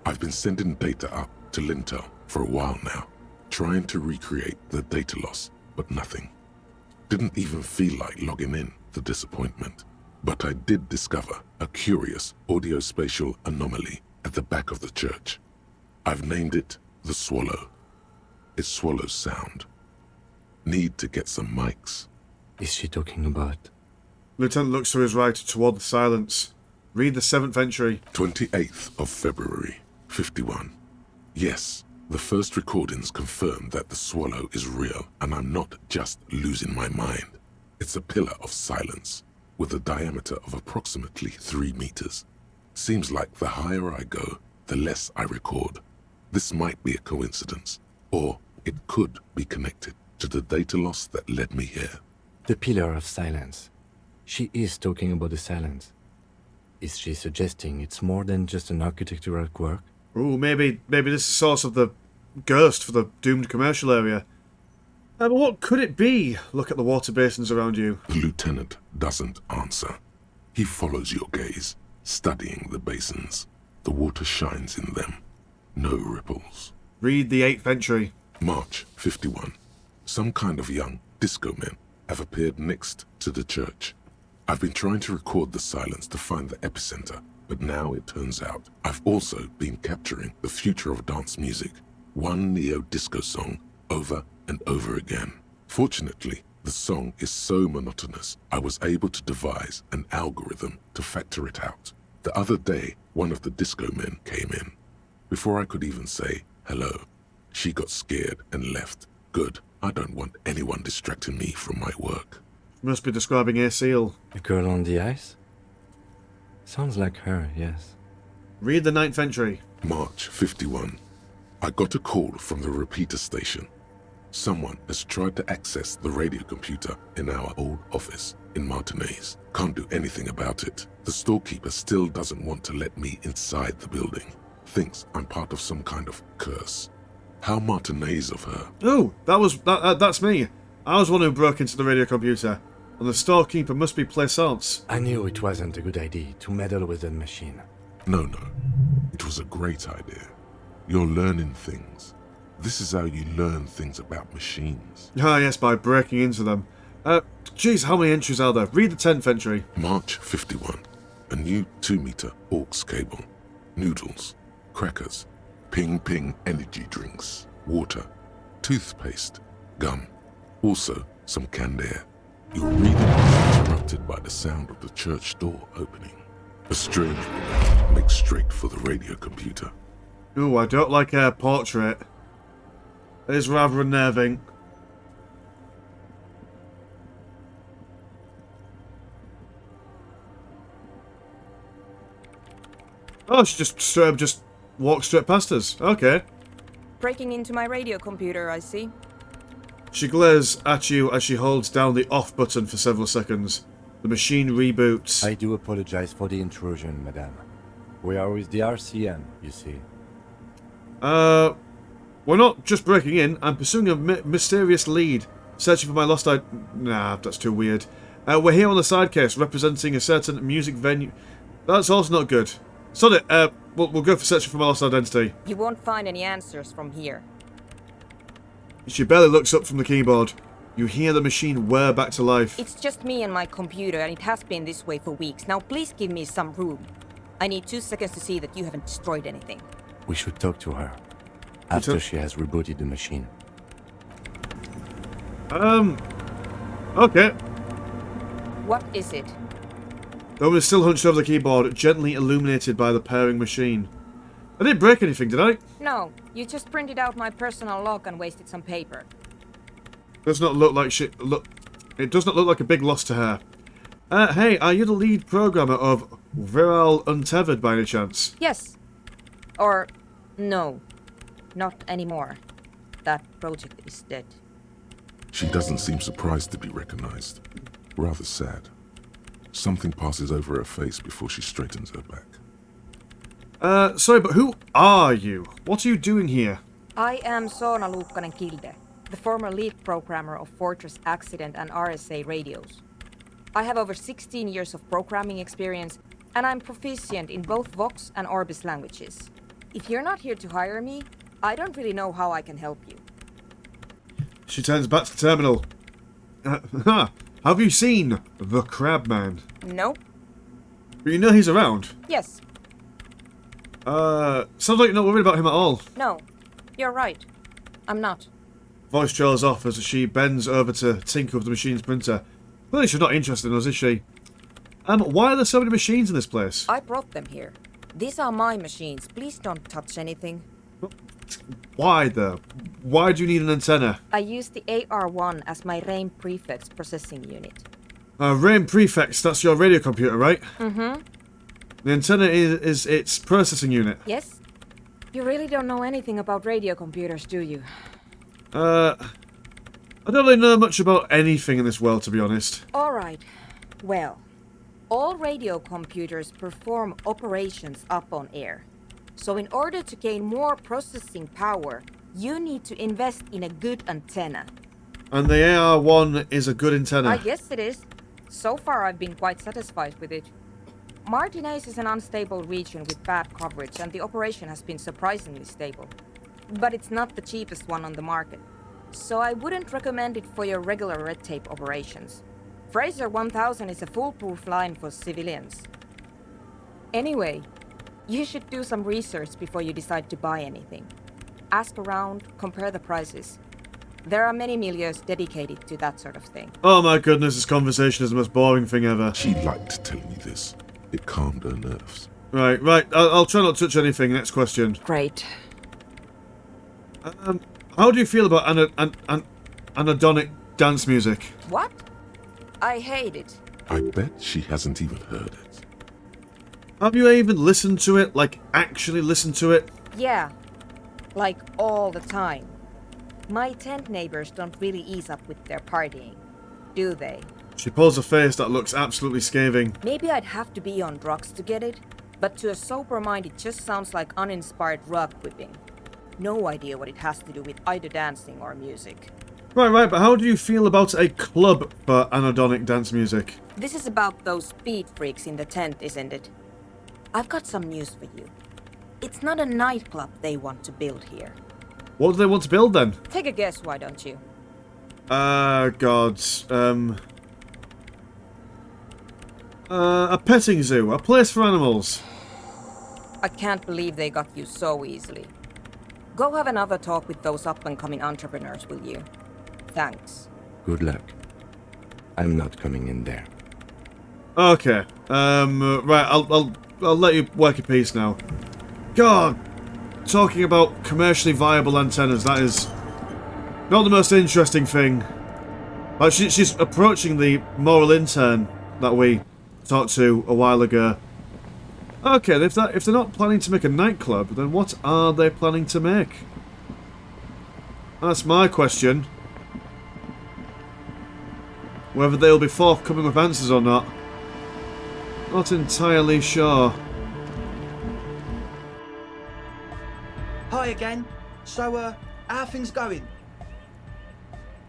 I've been sending data up to Lintel for a while now, trying to recreate the data loss, but nothing. Didn't even feel like logging in, the disappointment. But I did discover a curious audio-spatial anomaly at the back of the church. I've named it the Swallow. It swallows sound. Need to get some mics. Is she talking about? Lieutenant looks to his right toward the silence. Read the 7th entry. 28th of February, 51. Yes, the first recordings confirm that the Swallow is real, and I'm not just losing my mind. It's a pillar of silence, with a diameter of approximately 3 meters. Seems like the higher I go, the less I record. This might be a coincidence, or it could be connected to the data loss that led me here. The pillar of silence. She is talking about the silence. Is she suggesting it's more than just an architectural quirk? Ooh, maybe this is the source of the ghost for the doomed commercial area. But what could it be? Look at the water basins around you. The lieutenant doesn't answer. He follows your gaze, studying the basins. The water shines in them. No ripples. Read the 8th entry. March 51. Some kind of young disco men have appeared next to the church. I've been trying to record the silence to find the epicenter, but now it turns out I've also been capturing the future of dance music, one neo-disco song over and over again. Fortunately, the song is so monotonous, I was able to devise an algorithm to factor it out. The other day, one of the disco men came in. Before I could even say hello, she got scared and left. Good. I don't want anyone distracting me from my work. Must be describing a seal. The girl on the ice? Sounds like her, yes. Read the 9th entry. March 51. I got a call from the repeater station. Someone has tried to access the radio computer in our old office in Martinez. Can't do anything about it. The storekeeper still doesn't want to let me inside the building. Thinks I'm part of some kind of curse. How Martinez of her. Oh, that's me. I was one who broke into the radio computer, and the storekeeper must be Plaisance. I knew it wasn't a good idea to meddle with the machine. No. It was a great idea. You're learning things. This is how you learn things about machines. Ah, yes, by breaking into them. Geez, how many entries are there? Read the 10th entry. March 51. A new 2-meter aux cable. Noodles. Crackers. Ping energy drinks. Water. Toothpaste. Gum. Also, some canned air. You'll read it interrupted by the sound of the church door opening. A strange woman makes straight for the radio computer. Ooh, I don't like her portrait. It is rather unnerving. Oh, she just walked straight past us. Okay. Breaking into my radio computer, I see. She glares at you as she holds down the off button for several seconds. The machine reboots. I do apologize for the intrusion, madame. We are with the RCM, you see. We're not just breaking in. I'm pursuing a mysterious lead. Searching for my lost Nah, that's too weird. We're here on the side case, representing a certain music venue. That's also not good. Sod it. We'll go for searching for my lost identity. You won't find any answers from here. She barely looks up from the keyboard. You hear the machine whir back to life. It's just me and my computer, and it has been this way for weeks. Now please give me some room. I need 2 seconds to see that you haven't destroyed anything. We should talk to her after she has rebooted the machine. Okay. What is it? The woman is still hunched over the keyboard, gently illuminated by the pairing machine. I didn't break anything, did I? No, you just printed out my personal log and wasted some paper. Does not look like shit. It does not look like a big loss to her. Hey, are you the lead programmer of Viral Untethered by any chance? Yes. Or, no. Not anymore. That project is dead. She doesn't seem surprised to be recognized. Rather sad. Something passes over her face before she straightens her back. Sorry, but who are you? What are you doing here? I am Soona Luukkanen-Kilde, the former lead programmer of Fortress Accident and RSA radios. I have over 16 years of programming experience, and I'm proficient in both Vox and Orbis languages. If you're not here to hire me, I don't really know how I can help you. She turns back to the terminal. Have you seen the Crabman? Nope. But you know he's around. Yes. Sounds like you're not worried about him at all. No. You're right. I'm not. Voice trails off as she bends over to tinker with the machine's printer. Clearly she's not interested in us, is she? Why are there so many machines in this place? I brought them here. These are my machines. Please don't touch anything. Why, though? Why do you need an antenna? I use the AR-1 as my RAIN prefix processing unit. RAIN prefix, that's your radio computer, right? Mm-hmm. The antenna is its processing unit. Yes? You really don't know anything about radio computers, do you? I don't really know much about anything in this world, to be honest. Alright. Well, all radio computers perform operations up on air. So in order to gain more processing power, you need to invest in a good antenna. And the AR-1 is a good antenna? I guess it is. So far I've been quite satisfied with it. Martinez is an unstable region with bad coverage, and the operation has been surprisingly stable. But it's not the cheapest one on the market. So I wouldn't recommend it for your regular red tape operations. Fraser 1000 is a foolproof line for civilians. Anyway, you should do some research before you decide to buy anything. Ask around, compare the prices. There are many milieus dedicated to that sort of thing. Oh my goodness, this conversation is the most boring thing ever. She liked telling me this. It calmed her nerves. Right. I'll try not to touch anything. Next question. Great. How do you feel about anhedonic dance music? What? I hate it. I bet she hasn't even heard it. Have you even listened to it? Like, actually listened to it? Yeah. Like, all the time. My tent neighbors don't really ease up with their partying, do they? She pulls a face that looks absolutely scathing. Maybe I'd have to be on drugs to get it, but to a sober mind it just sounds like uninspired rug whipping. No idea what it has to do with either dancing or music. Right, but how do you feel about a club for anhedonic dance music? This is about those speed freaks in the tent, isn't it? I've got some news for you. It's not a nightclub they want to build here. What do they want to build then? Take a guess, why don't you? Gods. A petting zoo, a place for animals. I can't believe they got you so easily. Go have another talk with those up-and-coming entrepreneurs, will you? Thanks. Good luck. I'm not coming in there. Okay. Right, I'll let you work your piece now. God, talking about commercially viable antennas, that is not the most interesting thing. Like, she's approaching the moral intern that we talked to a while ago. Okay, if they're not planning to make a nightclub, then what are they planning to make? That's my question. Whether they'll be forthcoming with answers or not. Not entirely sure. Hi again. So, how are things going?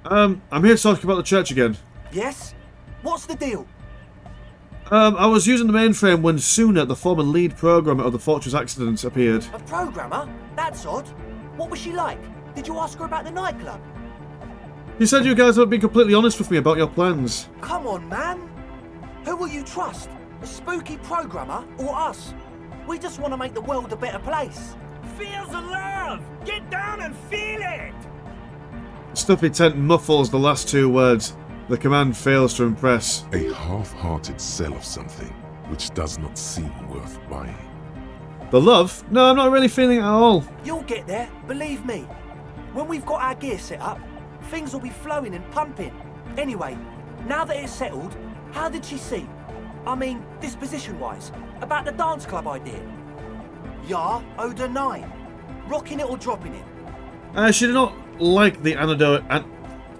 I'm here to talk about the church again. Yes? What's the deal? I was using the mainframe when Soona, the former lead programmer of the Fortress Accident, appeared. A programmer? That's odd. What was she like? Did you ask her about the nightclub? You said you guys haven't been completely honest with me about your plans. Come on, man. Who will you trust? A spooky programmer or us? We just want to make the world a better place. Feel the love! Get down and feel it! Stuffy tent muffles the last two words. The command fails to impress. A half-hearted sell of something which does not seem worth buying. The love? No, I'm not really feeling it at all. You'll get there, believe me. When we've got our gear set up, things will be flowing and pumping. Anyway, now that it's settled, how did she seem? I mean, disposition-wise, about the dance club idea. Ja oder nein? Rocking it or dropping it? She did not like the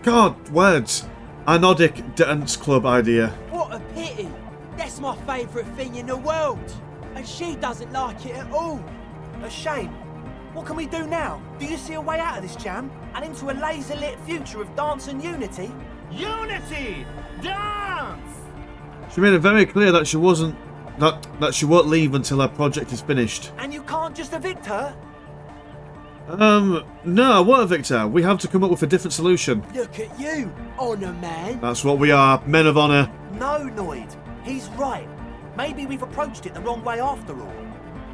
God, words. Anodic dance club idea. What a pity! That's my favourite thing in the world! And she doesn't like it at all! A shame. What can we do now? Do you see a way out of this jam? And into a laser-lit future of dance and unity? Unity! Dance! She made it very clear that she wasn't... that she won't leave until her project is finished. And you can't just evict her? No, what evict her? We have to come up with a different solution. Look at you, honour man! That's what we are, men of honour. No, Noid. He's right. Maybe we've approached it the wrong way after all.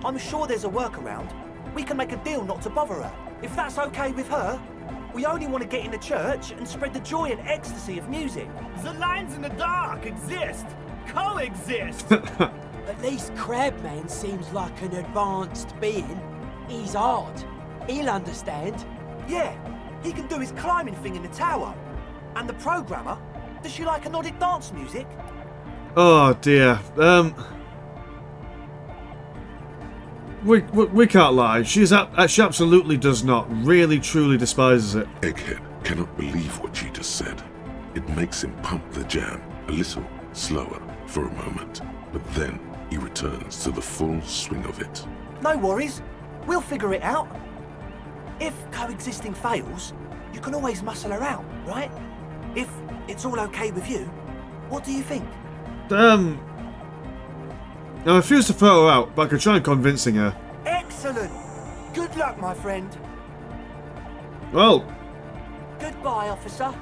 I'm sure there's a workaround. We can make a deal not to bother her. If that's okay with her, we only want to get in the church and spread the joy and ecstasy of music. The lines in the dark exist. Coexist. At least Crabman seems like an advanced being. He's hard. He'll understand. Yeah, he can do his climbing thing in the tower. And the programmer, does she like Nordic dance music? Oh dear. We can't lie. She absolutely does not. Really, truly despises it. Egghead cannot believe what she just said. It makes him pump the jam a little slower for a moment, but then he returns to the full swing of it. No worries. We'll figure it out. If coexisting fails, you can always muscle her out, right? If it's all okay with you, what do you think? I refuse to throw her out, but I could try convincing her. Excellent! Good luck, my friend. Well. Goodbye, officer.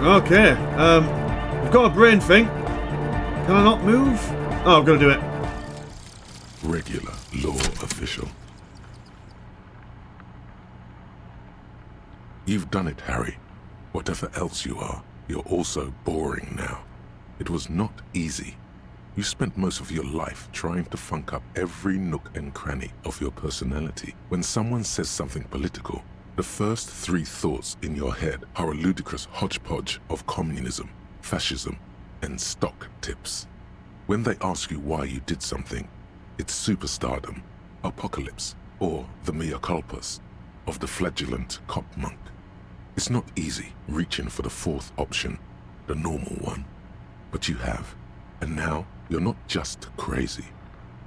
Okay, we've got a brain thing. Can I not move? Oh, I've got to do it. Regular law official. You've done it, Harry. Whatever else you are, you're also boring now. It was not easy. You spent most of your life trying to funk up every nook and cranny of your personality. When someone says something political, the first three thoughts in your head are a ludicrous hodgepodge of communism, fascism, and stock tips. When they ask you why you did something, it's superstardom, apocalypse, or the mea culpas of the flagellant cop monk. It's not easy reaching for the fourth option, the normal one. But you have. And now, you're not just crazy.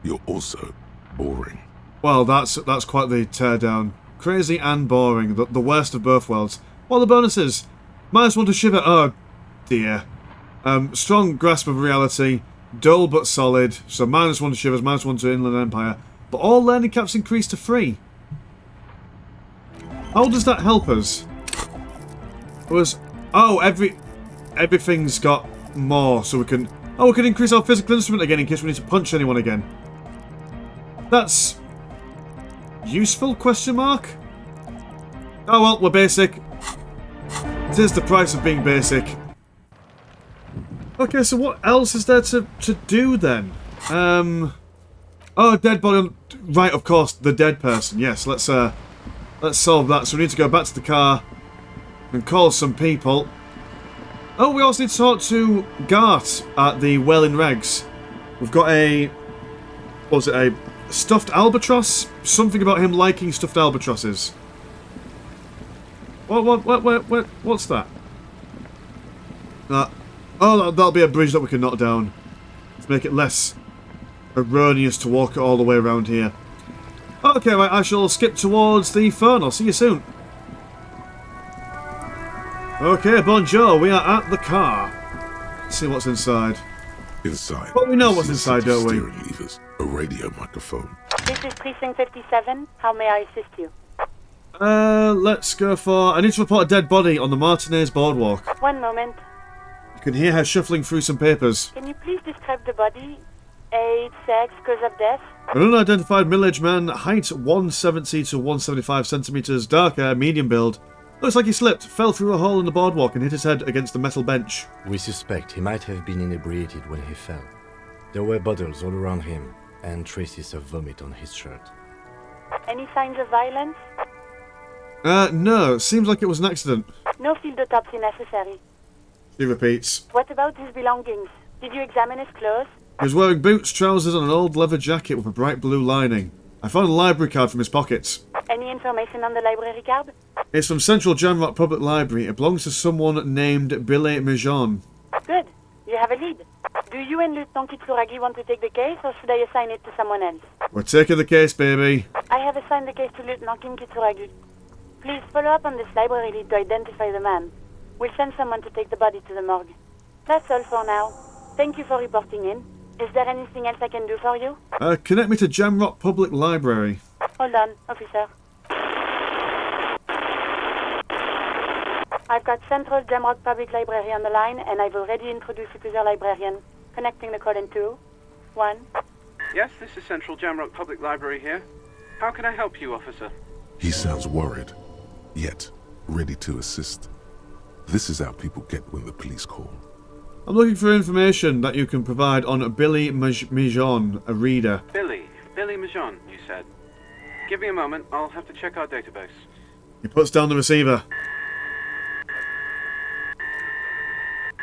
You're also boring. Well, that's quite the teardown. Crazy and boring. The worst of both worlds. What are the bonuses? -1 to shiver. Oh, dear. Strong grasp of reality. Dull but solid. So -1 to shivers, -1 to Inland Empire. But all learning caps increase to 3. How does that help us? Everything's got more, so we can increase our physical instrument again in case we need to punch anyone again. That's useful? Question mark. Oh well, we're basic. It is the price of being basic. Okay, so what else is there to do then? Oh, dead body. Right, of course, the dead person. Yes, let's solve that. So we need to go back to the car and call some people. Oh, we also need to talk to Gart at the Well in Regs. We've got a stuffed albatross? Something about him liking stuffed albatrosses. What's that? Oh, that'll be a bridge that we can knock down to make it less erroneous to walk all the way around here. Okay, right, I shall skip towards the phone. I'll see you soon. Okay, bonjour, we are at the car. Let's see what's inside. Inside. Well, we know what's inside, don't we? Steering levers, a radio microphone. This is Precinct 57. How may I assist you? Let's go for... I need to report a dead body on the Martinez boardwalk. One moment. You can hear her shuffling through some papers. Can you please describe the body? Age, sex, cause of death? An unidentified middle-aged man, height 170 to 175 centimeters, dark hair, medium build, Looks like he slipped, fell through a hole in the boardwalk and hit his head against a metal bench. We suspect he might have been inebriated when he fell. There were bottles all around him, and traces of vomit on his shirt. Any signs of violence? No, seems like it was an accident. No field autopsy necessary. She repeats. What about his belongings? Did you examine his clothes? He was wearing boots, trousers and an old leather jacket with a bright blue lining. I found a library card from his pockets. Any information on the library card? It's from Central Jamrock Public Library. It belongs to someone named Billy Mijon. Good. You have a lead. Do you and Lieutenant Kitsuragi want to take the case, or should I assign it to someone else? We're taking the case, baby. I have assigned the case to Lieutenant Kitsuragi. Please follow up on this library lead to identify the man. We'll send someone to take the body to the morgue. That's all for now. Thank you for reporting in. Is there anything else I can do for you? Connect me to Jamrock Public Library. Hold on, officer. I've got Central Jamrock Public Library on the line, and I've already introduced you to their librarian. Connecting the call in 2, 1. Yes, this is Central Jamrock Public Library here. How can I help you, officer? He sounds worried, yet ready to assist. This is how people get when the police call. I'm looking for information that you can provide on Billy Mijon, a reader. Billy Mijon, you said. Give me a moment, I'll have to check our database. He puts down the receiver.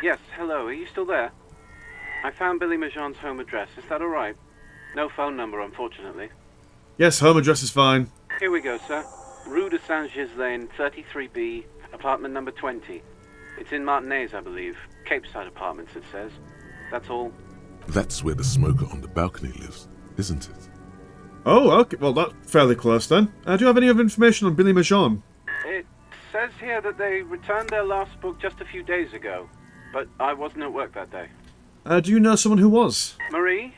Yes, hello, are you still there? I found Billy Mijon's home address, is that alright? No phone number, unfortunately. Yes, home address is fine. Here we go, sir. Rue de Saint-Ghislain, 33B, apartment number 20. It's in Martinez, I believe. Cape Side Apartments, it says. That's all. That's where the smoker on the balcony lives, isn't it? Oh, okay. Well, that's fairly close then. Do you have any other information on Billy Mijon? It says here that they returned their last book just a few days ago, but I wasn't at work that day. Do you know someone who was? Marie?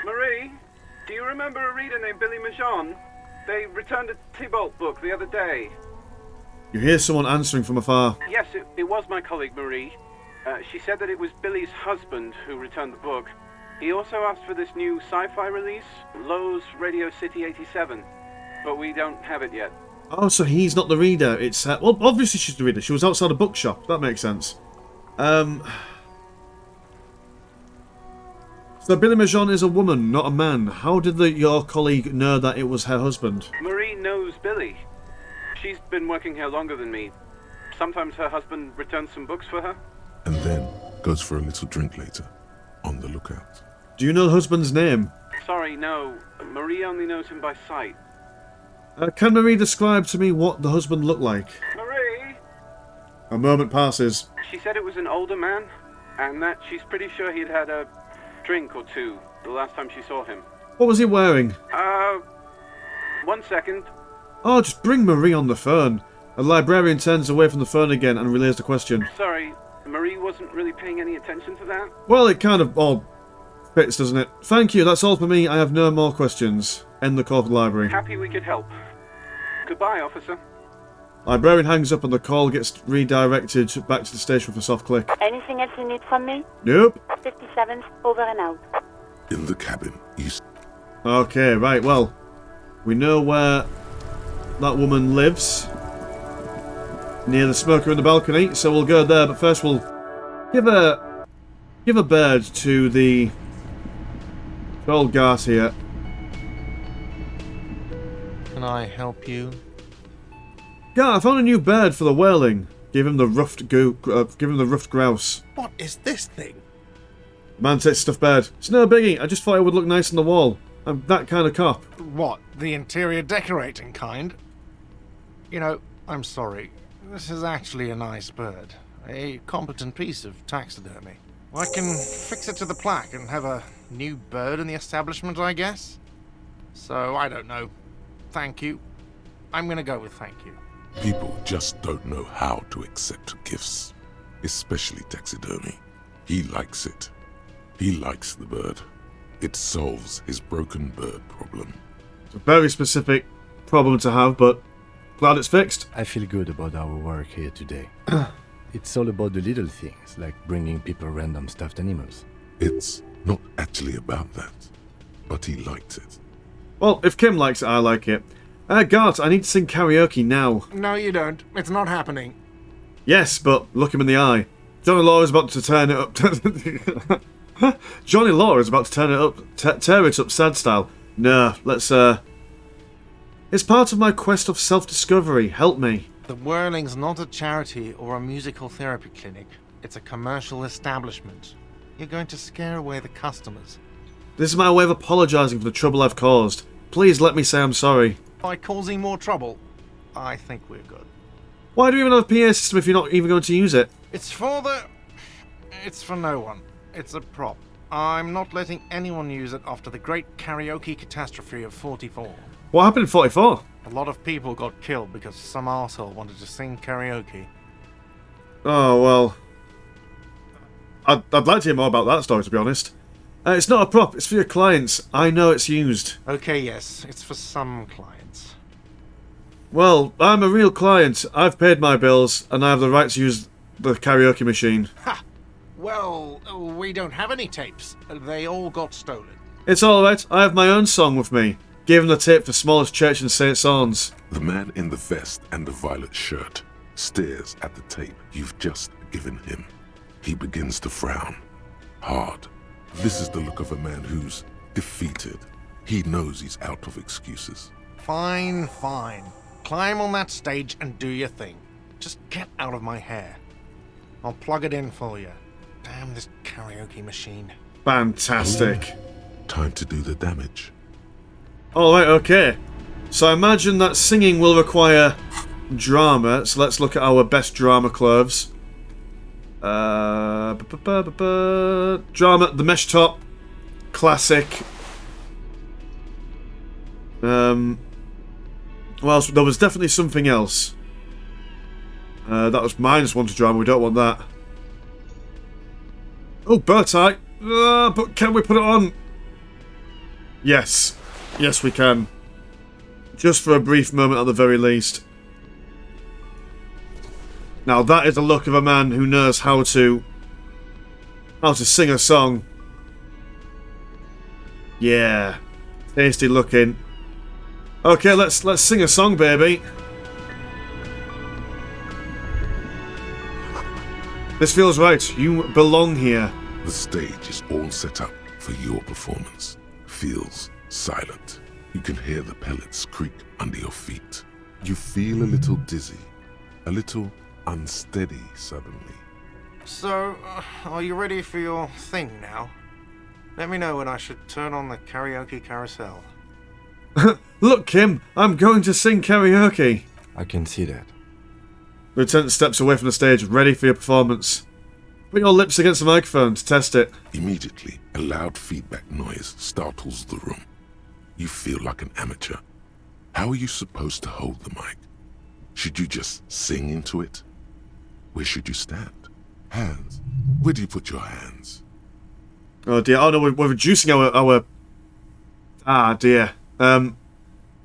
Marie? Do you remember a reader named Billy Mijon? They returned a Tybalt book the other day. You hear someone answering from afar. Yes, it was my colleague Marie. She said that it was Billy's husband who returned the book. He also asked for this new sci-fi release, Lowe's Radio City 87, but we don't have it yet. Oh, so he's not the reader. It's well, obviously she's the reader. She was outside a bookshop. That makes sense. So Billy Mijon is a woman, not a man. How did your colleague know that it was her husband? Marie knows Billy. She's been working here longer than me. Sometimes her husband returns some books for her. And then goes for a little drink later. On the lookout. Do you know the husband's name? Sorry, no. Marie only knows him by sight. Can Marie describe to me what the husband looked like? Marie! A moment passes. She said it was an older man, and that she's pretty sure he'd had a drink or two the last time she saw him. What was he wearing? 1 second. Oh, just bring Marie on the phone. A librarian turns away from the phone again and relays the question. Sorry, Marie wasn't really paying any attention to that. Well, it kind of all fits, doesn't it? Thank you, that's all for me. I have no more questions. End the call for the library. Happy we could help. Goodbye, officer. Librarian hangs up and the call gets redirected back to the station for soft click. Anything else you need from me? Nope. 57th, over and out. In the cabin, east. Okay, right, well, we know where that woman lives. Near the smoker in the balcony, so we'll go there, but first we'll give a bird to the old Gart here. Can I help you? Gart, I found a new bird for the whaling. Give him the ruffed grouse. What is this thing? Man takes stuffed bird. It's no biggie. I just thought it would look nice on the wall. I'm that kind of cop. What, the interior decorating kind? You know, I'm sorry. This is actually a nice bird. A competent piece of taxidermy. I can fix it to the plaque and have a new bird in the establishment, I guess? So, I don't know. Thank you. I'm gonna go with thank you. People just don't know how to accept gifts. Especially taxidermy. He likes it. He likes the bird. It solves his broken bird problem. It's a very specific problem to have, but glad it's fixed. I feel good about our work here today. It's all about the little things, like bringing people random stuffed animals. It's not actually about that, but he likes it. Well, if Kim likes it, I like it. Gart, I need to sing karaoke now. No, you don't. It's not happening. Yes, but look him in the eye. Johnny Law is about to turn it up. Johnny Law is about to turn it up, tear it up sad style. Nah, let's, It's part of my quest of self-discovery. Help me. The Whirling's not a charity or a musical therapy clinic. It's a commercial establishment. You're going to scare away the customers. This is my way of apologising for the trouble I've caused. Please let me say I'm sorry. By causing more trouble, I think we're good. Why do you even have a PA system if you're not even going to use it? It's for no one. It's a prop. I'm not letting anyone use it after the great karaoke catastrophe of 44. What happened in 44? A lot of people got killed because some arsehole wanted to sing karaoke. Oh, well. I'd like to hear more about that story, to be honest. It's not a prop, it's for your clients. I know it's used. Okay, yes, it's for some clients. Well, I'm a real client. I've paid my bills, and I have the right to use the karaoke machine. Ha! Well, we don't have any tapes. They all got stolen. It's alright, I have my own song with me. Give him the tape for smallest church in St. Son's. The man in the vest and the violet shirt stares at the tape you've just given him. He begins to frown. Hard. This is the look of a man who's defeated. He knows he's out of excuses. Fine, fine. Climb on that stage and do your thing. Just get out of my hair. I'll plug it in for you. Damn this karaoke machine. Fantastic. Time to do the damage. Alright, okay. So I imagine that singing will require drama, so let's look at our best drama clothes. Drama, the mesh top, classic. Well, there was definitely something else. That was -1 to drama, we don't want that. Oh, bow tie. But can we put it on? Yes. Yes, we can. Just for a brief moment at the very least. Now that is the look of a man who knows how to sing a song. Yeah. Tasty looking. Okay, let's sing a song, baby. This feels right. You belong here. The stage is all set up for your performance. Feels silent. You can hear the pellets creak under your feet. You feel a little dizzy, a little unsteady suddenly. So, are you ready for your thing now? Let me know when I should turn on the karaoke carousel. Look, Kim, I'm going to sing karaoke. I can see that. Lieutenant steps away from the stage, ready for your performance. Put your lips against the microphone to test it. Immediately, a loud feedback noise startles the room. You feel like an amateur. How are you supposed to hold the mic? Should you just sing into it? Where should you stand? Hands. Where do you put your hands? Oh dear, oh no, we're reducing our... Ah dear.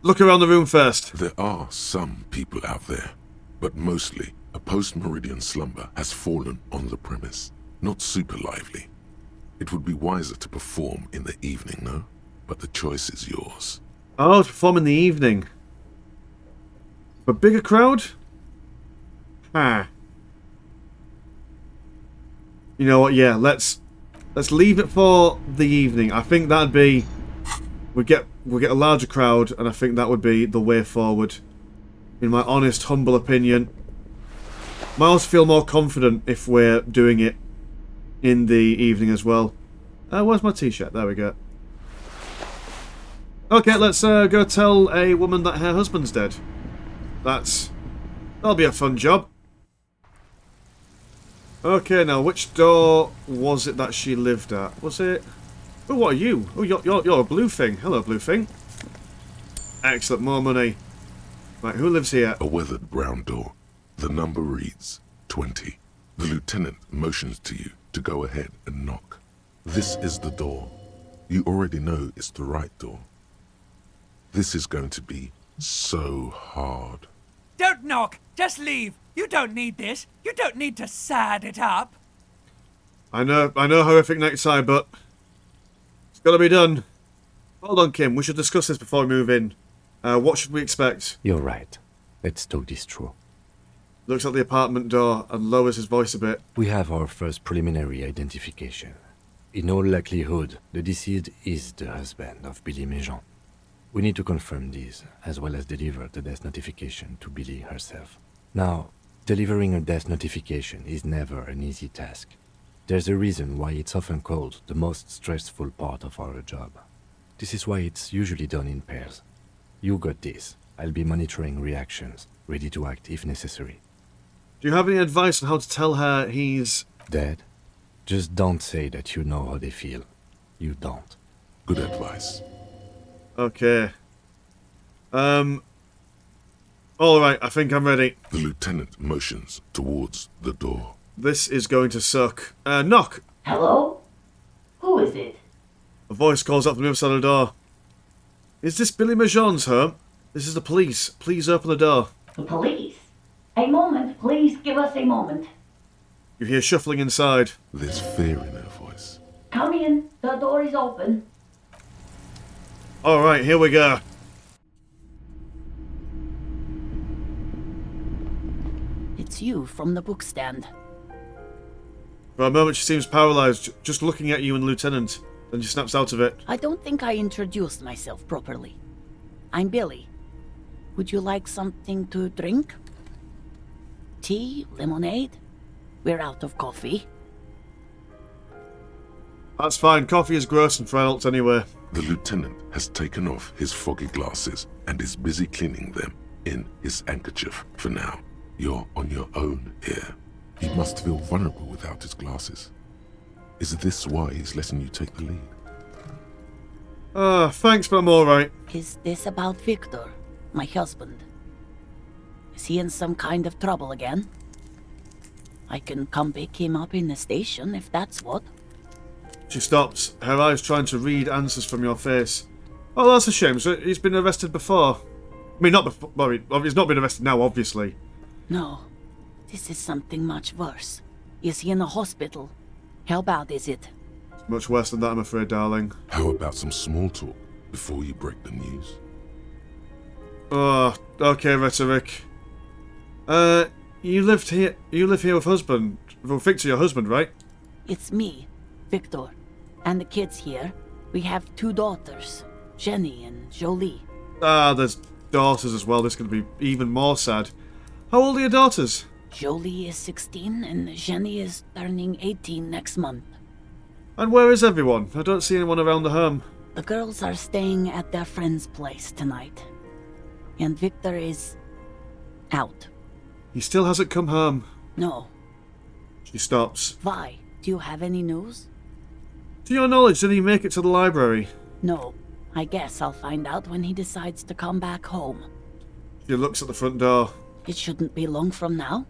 Look around the room first. There are some people out there, but mostly a post-meridian slumber has fallen on the premise. Not super lively. It would be wiser to perform in the evening, no? But the choice is yours. Oh, to perform in the evening. For a bigger crowd? You know what, yeah, let's leave it for the evening. I think that'd be... We'll get a larger crowd, and I think that would be the way forward. In my honest, humble opinion. Might also feel more confident if we're doing it in the evening as well. Where's my t-shirt? There we go. Okay, let's go tell a woman that her husband's dead. That'll be a fun job. Okay, now which door was it that she lived at? Was it? Oh, what are you? Oh, you're a blue thing. Hello, blue thing. Excellent, more money. Right, who lives here? A weathered brown door. The number reads 20. The lieutenant motions to you to go ahead and knock. This is the door. You already know it's the right door. This is going to be so hard. Don't knock! Just leave! You don't need this! You don't need to sad it up! I know horrific necktie, but it's gotta be done. Hold on, Kim, we should discuss this before we move in. What should we expect? You're right. Let's talk this through. Looks at the apartment door and lowers his voice a bit. We have our first preliminary identification. In all likelihood, the deceased is the husband of Billy Méjean. We need to confirm this, as well as deliver the death notification to Billy herself. Now, delivering a death notification is never an easy task. There's a reason why it's often called the most stressful part of our job. This is why it's usually done in pairs. You got this. I'll be monitoring reactions, ready to act if necessary. Do you have any advice on how to tell her he's... dead? Just don't say that you know how they feel. You don't. Good advice. Okay. Alright, I think I'm ready. The lieutenant motions towards the door. This is going to suck. Knock! Hello? Who is it? A voice calls up from the other side of the door. Is this Billy Méjean's home? This is the police. Please open the door. The police? A moment, please give us a moment. You hear shuffling inside. There's fear in her voice. Come in, the door is open. Alright, here we go. It's you from the bookstand. For a moment she seems paralysed, just looking at you and the Lieutenant. Then she snaps out of it. I don't think I introduced myself properly. I'm Billy. Would you like something to drink? Tea? Lemonade? We're out of coffee. That's fine, coffee is gross and for adults anyway. The lieutenant has taken off his foggy glasses and is busy cleaning them in his handkerchief for now. You're on your own here. He must feel vulnerable without his glasses. Is this why he's letting you take the lead? Thanks, but I'm alright. Is this about Victor, my husband? Is he in some kind of trouble again? I can come pick him up in the station if that's what. She stops, her eyes trying to read answers from your face. Oh, that's a shame. So he's been arrested before. I mean, not before. Well, he's not been arrested now, obviously. No. This is something much worse. Is he in the hospital? How bad is it? It's much worse than that, I'm afraid, darling. How about some small talk before you break the news? Oh, okay, rhetoric. You live here with husband. Well, Victor, your husband, right? It's me, Victor, and the kids here. We have 2 daughters, Jenny and Jolie. There's daughters as well. This could be even more sad. How old are your daughters? Jolie is 16 and Jenny is turning 18 next month. And where is everyone? I don't see anyone around the home. The girls are staying at their friend's place tonight. And Victor is out. He still hasn't come home. No. She stops. Why? Do you have any news? To your knowledge, did he make it to the library? No. I guess I'll find out when he decides to come back home. She looks at the front door. It shouldn't be long from now.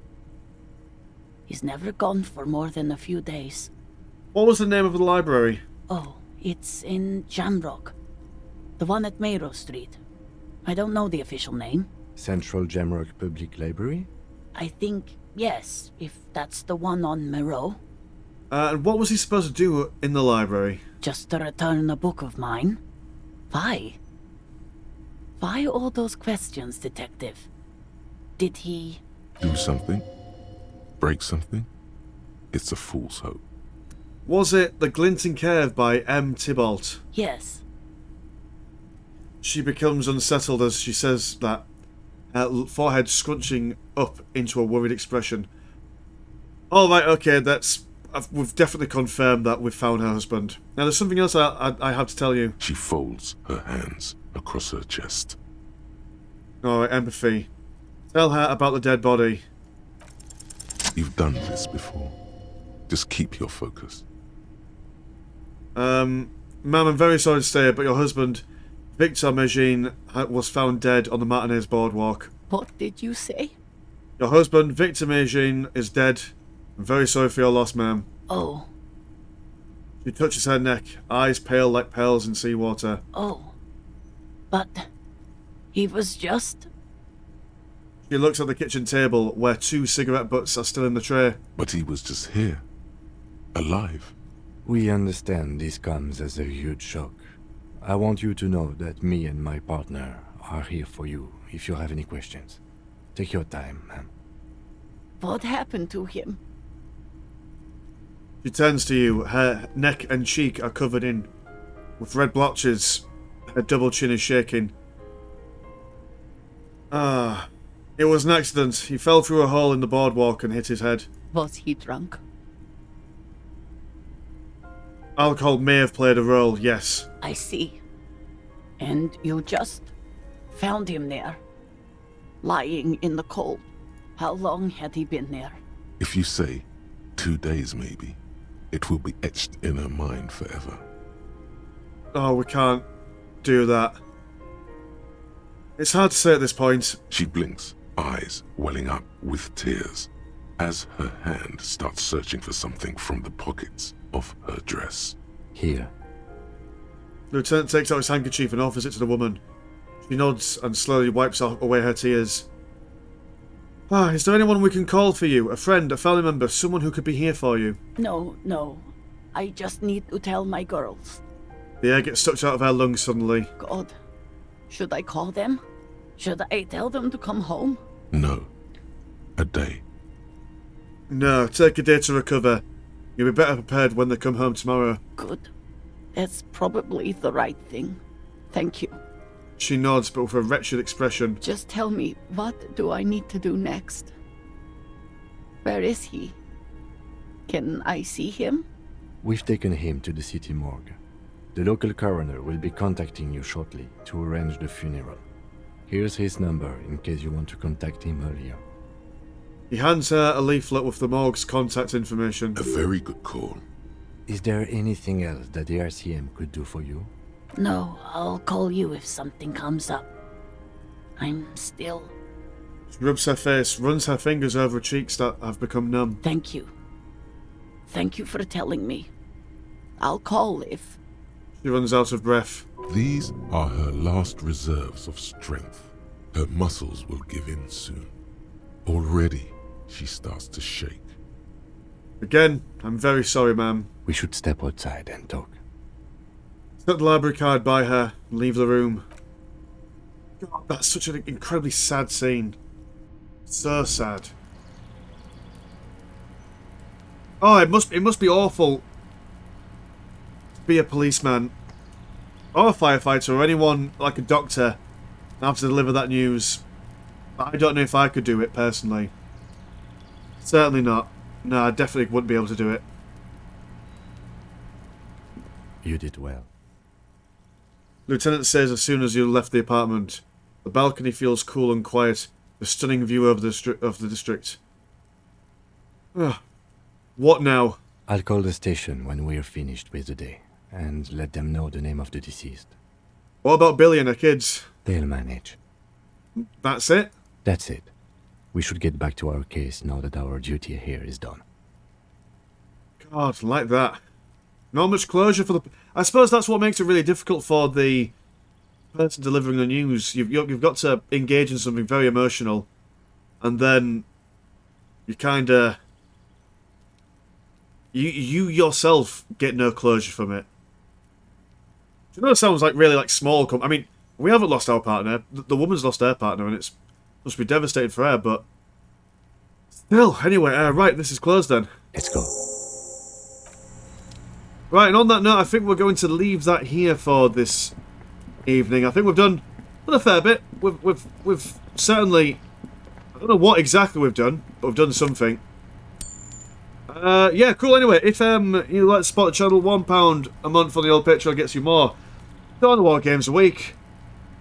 He's never gone for more than a few days. What was the name of the library? Oh, it's in Jamrock. The one at Mayrow Street. I don't know the official name. Central Jamrock Public Library? I think, yes, if that's the one on Mayrow. And what was he supposed to do in the library? Just to return a book of mine. Why? Why all those questions, Detective? Did he... do something? Break something? It's a fool's hope. Was it The Glinting Cave by M. Tybalt? Yes. She becomes unsettled as she says that, her forehead scrunching up into a worried expression. Alright, okay, we've definitely confirmed that we've found her husband. Now there's something else I have to tell you. She folds her hands across her chest. Alright, empathy. Tell her about the dead body. You've done this before. Just keep your focus. Ma'am, I'm very sorry to say it, but your husband, Victor Méjean, was found dead on the Martinez boardwalk. What did you say? Your husband, Victor Méjean, is dead. I'm very sorry for your loss, ma'am. Oh. She touches her neck, eyes pale like pearls in seawater. Oh. But... he was just... She looks at the kitchen table, where 2 cigarette butts are still in the tray. But he was just here. Alive. We understand this comes as a huge shock. I want you to know that me and my partner are here for you if you have any questions. Take your time, ma'am. What happened to him? She turns to you. Her neck and cheek are covered in with red blotches. Her double chin is shaking. It was an accident. He fell through a hole in the boardwalk and hit his head. Was he drunk? Alcohol may have played a role, yes. I see. And you just found him there, lying in the cold. How long had he been there? If you say 2 days maybe, it will be etched in her mind forever. Oh, we can't do that. It's hard to say at this point. She blinks, eyes welling up with tears, as her hand starts searching for something from the pockets of her dress. Here. Lieutenant takes out his handkerchief and offers it to the woman. She nods and slowly wipes away her tears. Is there anyone we can call for you? A friend, a family member, someone who could be here for you? No. I just need to tell my girls. The air gets sucked out of her lungs suddenly. God. Should I call them? Should I tell them to come home? No. A day. No, take a day to recover. You'll be better prepared when they come home tomorrow. Good. That's probably the right thing. Thank you. She nods, but with a wretched expression. Just tell me, what do I need to do next? Where is he? Can I see him? We've taken him to the city morgue. The local coroner will be contacting you shortly to arrange the funeral. Here's his number in case you want to contact him earlier. He hands her a leaflet with the morgue's contact information. A very good call. Is there anything else that the RCM could do for you? No, I'll call you if something comes up. I'm still... She rubs her face, runs her fingers over her cheeks that have become numb. Thank you. Thank you for telling me. I'll call if... She runs out of breath. These are her last reserves of strength. Her muscles will give in soon. Already, she starts to shake. Again, I'm very sorry, ma'am. We should step outside and talk. Set the library card by her and leave the room. God, that's such an incredibly sad scene. So sad. Oh, it must be awful to be a policeman or a firefighter or anyone like a doctor and have to deliver that news. I don't know if I could do it personally. Certainly not. No, I definitely wouldn't be able to do it. You did well. Lieutenant says as soon as you left the apartment, the balcony feels cool and quiet, a stunning view of the district. What now? I'll call the station when we're finished with the day, and let them know the name of the deceased. What about Billy and her kids? They'll manage. That's it? That's it. We should get back to our case now that our duty here is done. God, like that. Not much closure for the... I suppose that's what makes it really difficult for the person delivering the news. You've got to engage in something very emotional, and then you kind of... You yourself get no closure from it. Do you know it sounds like really like small... I mean, we haven't lost our partner. The woman's lost her partner, and it's must be devastating for her, but... Still, anyway, right, this is closed then. Let's go. Right, and on that note, I think we're going to leave that here for this evening. I think we've done a fair bit. We've certainly... I don't know what exactly we've done, but we've done something. Yeah, cool. Anyway, if you like to support the channel, £1 a month on the old Patreon gets you more. Go on the War Games a week.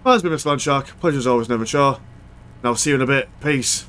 Mine's been Mr. Landshark. Pleasure as always, never chore. And I'll see you in a bit. Peace.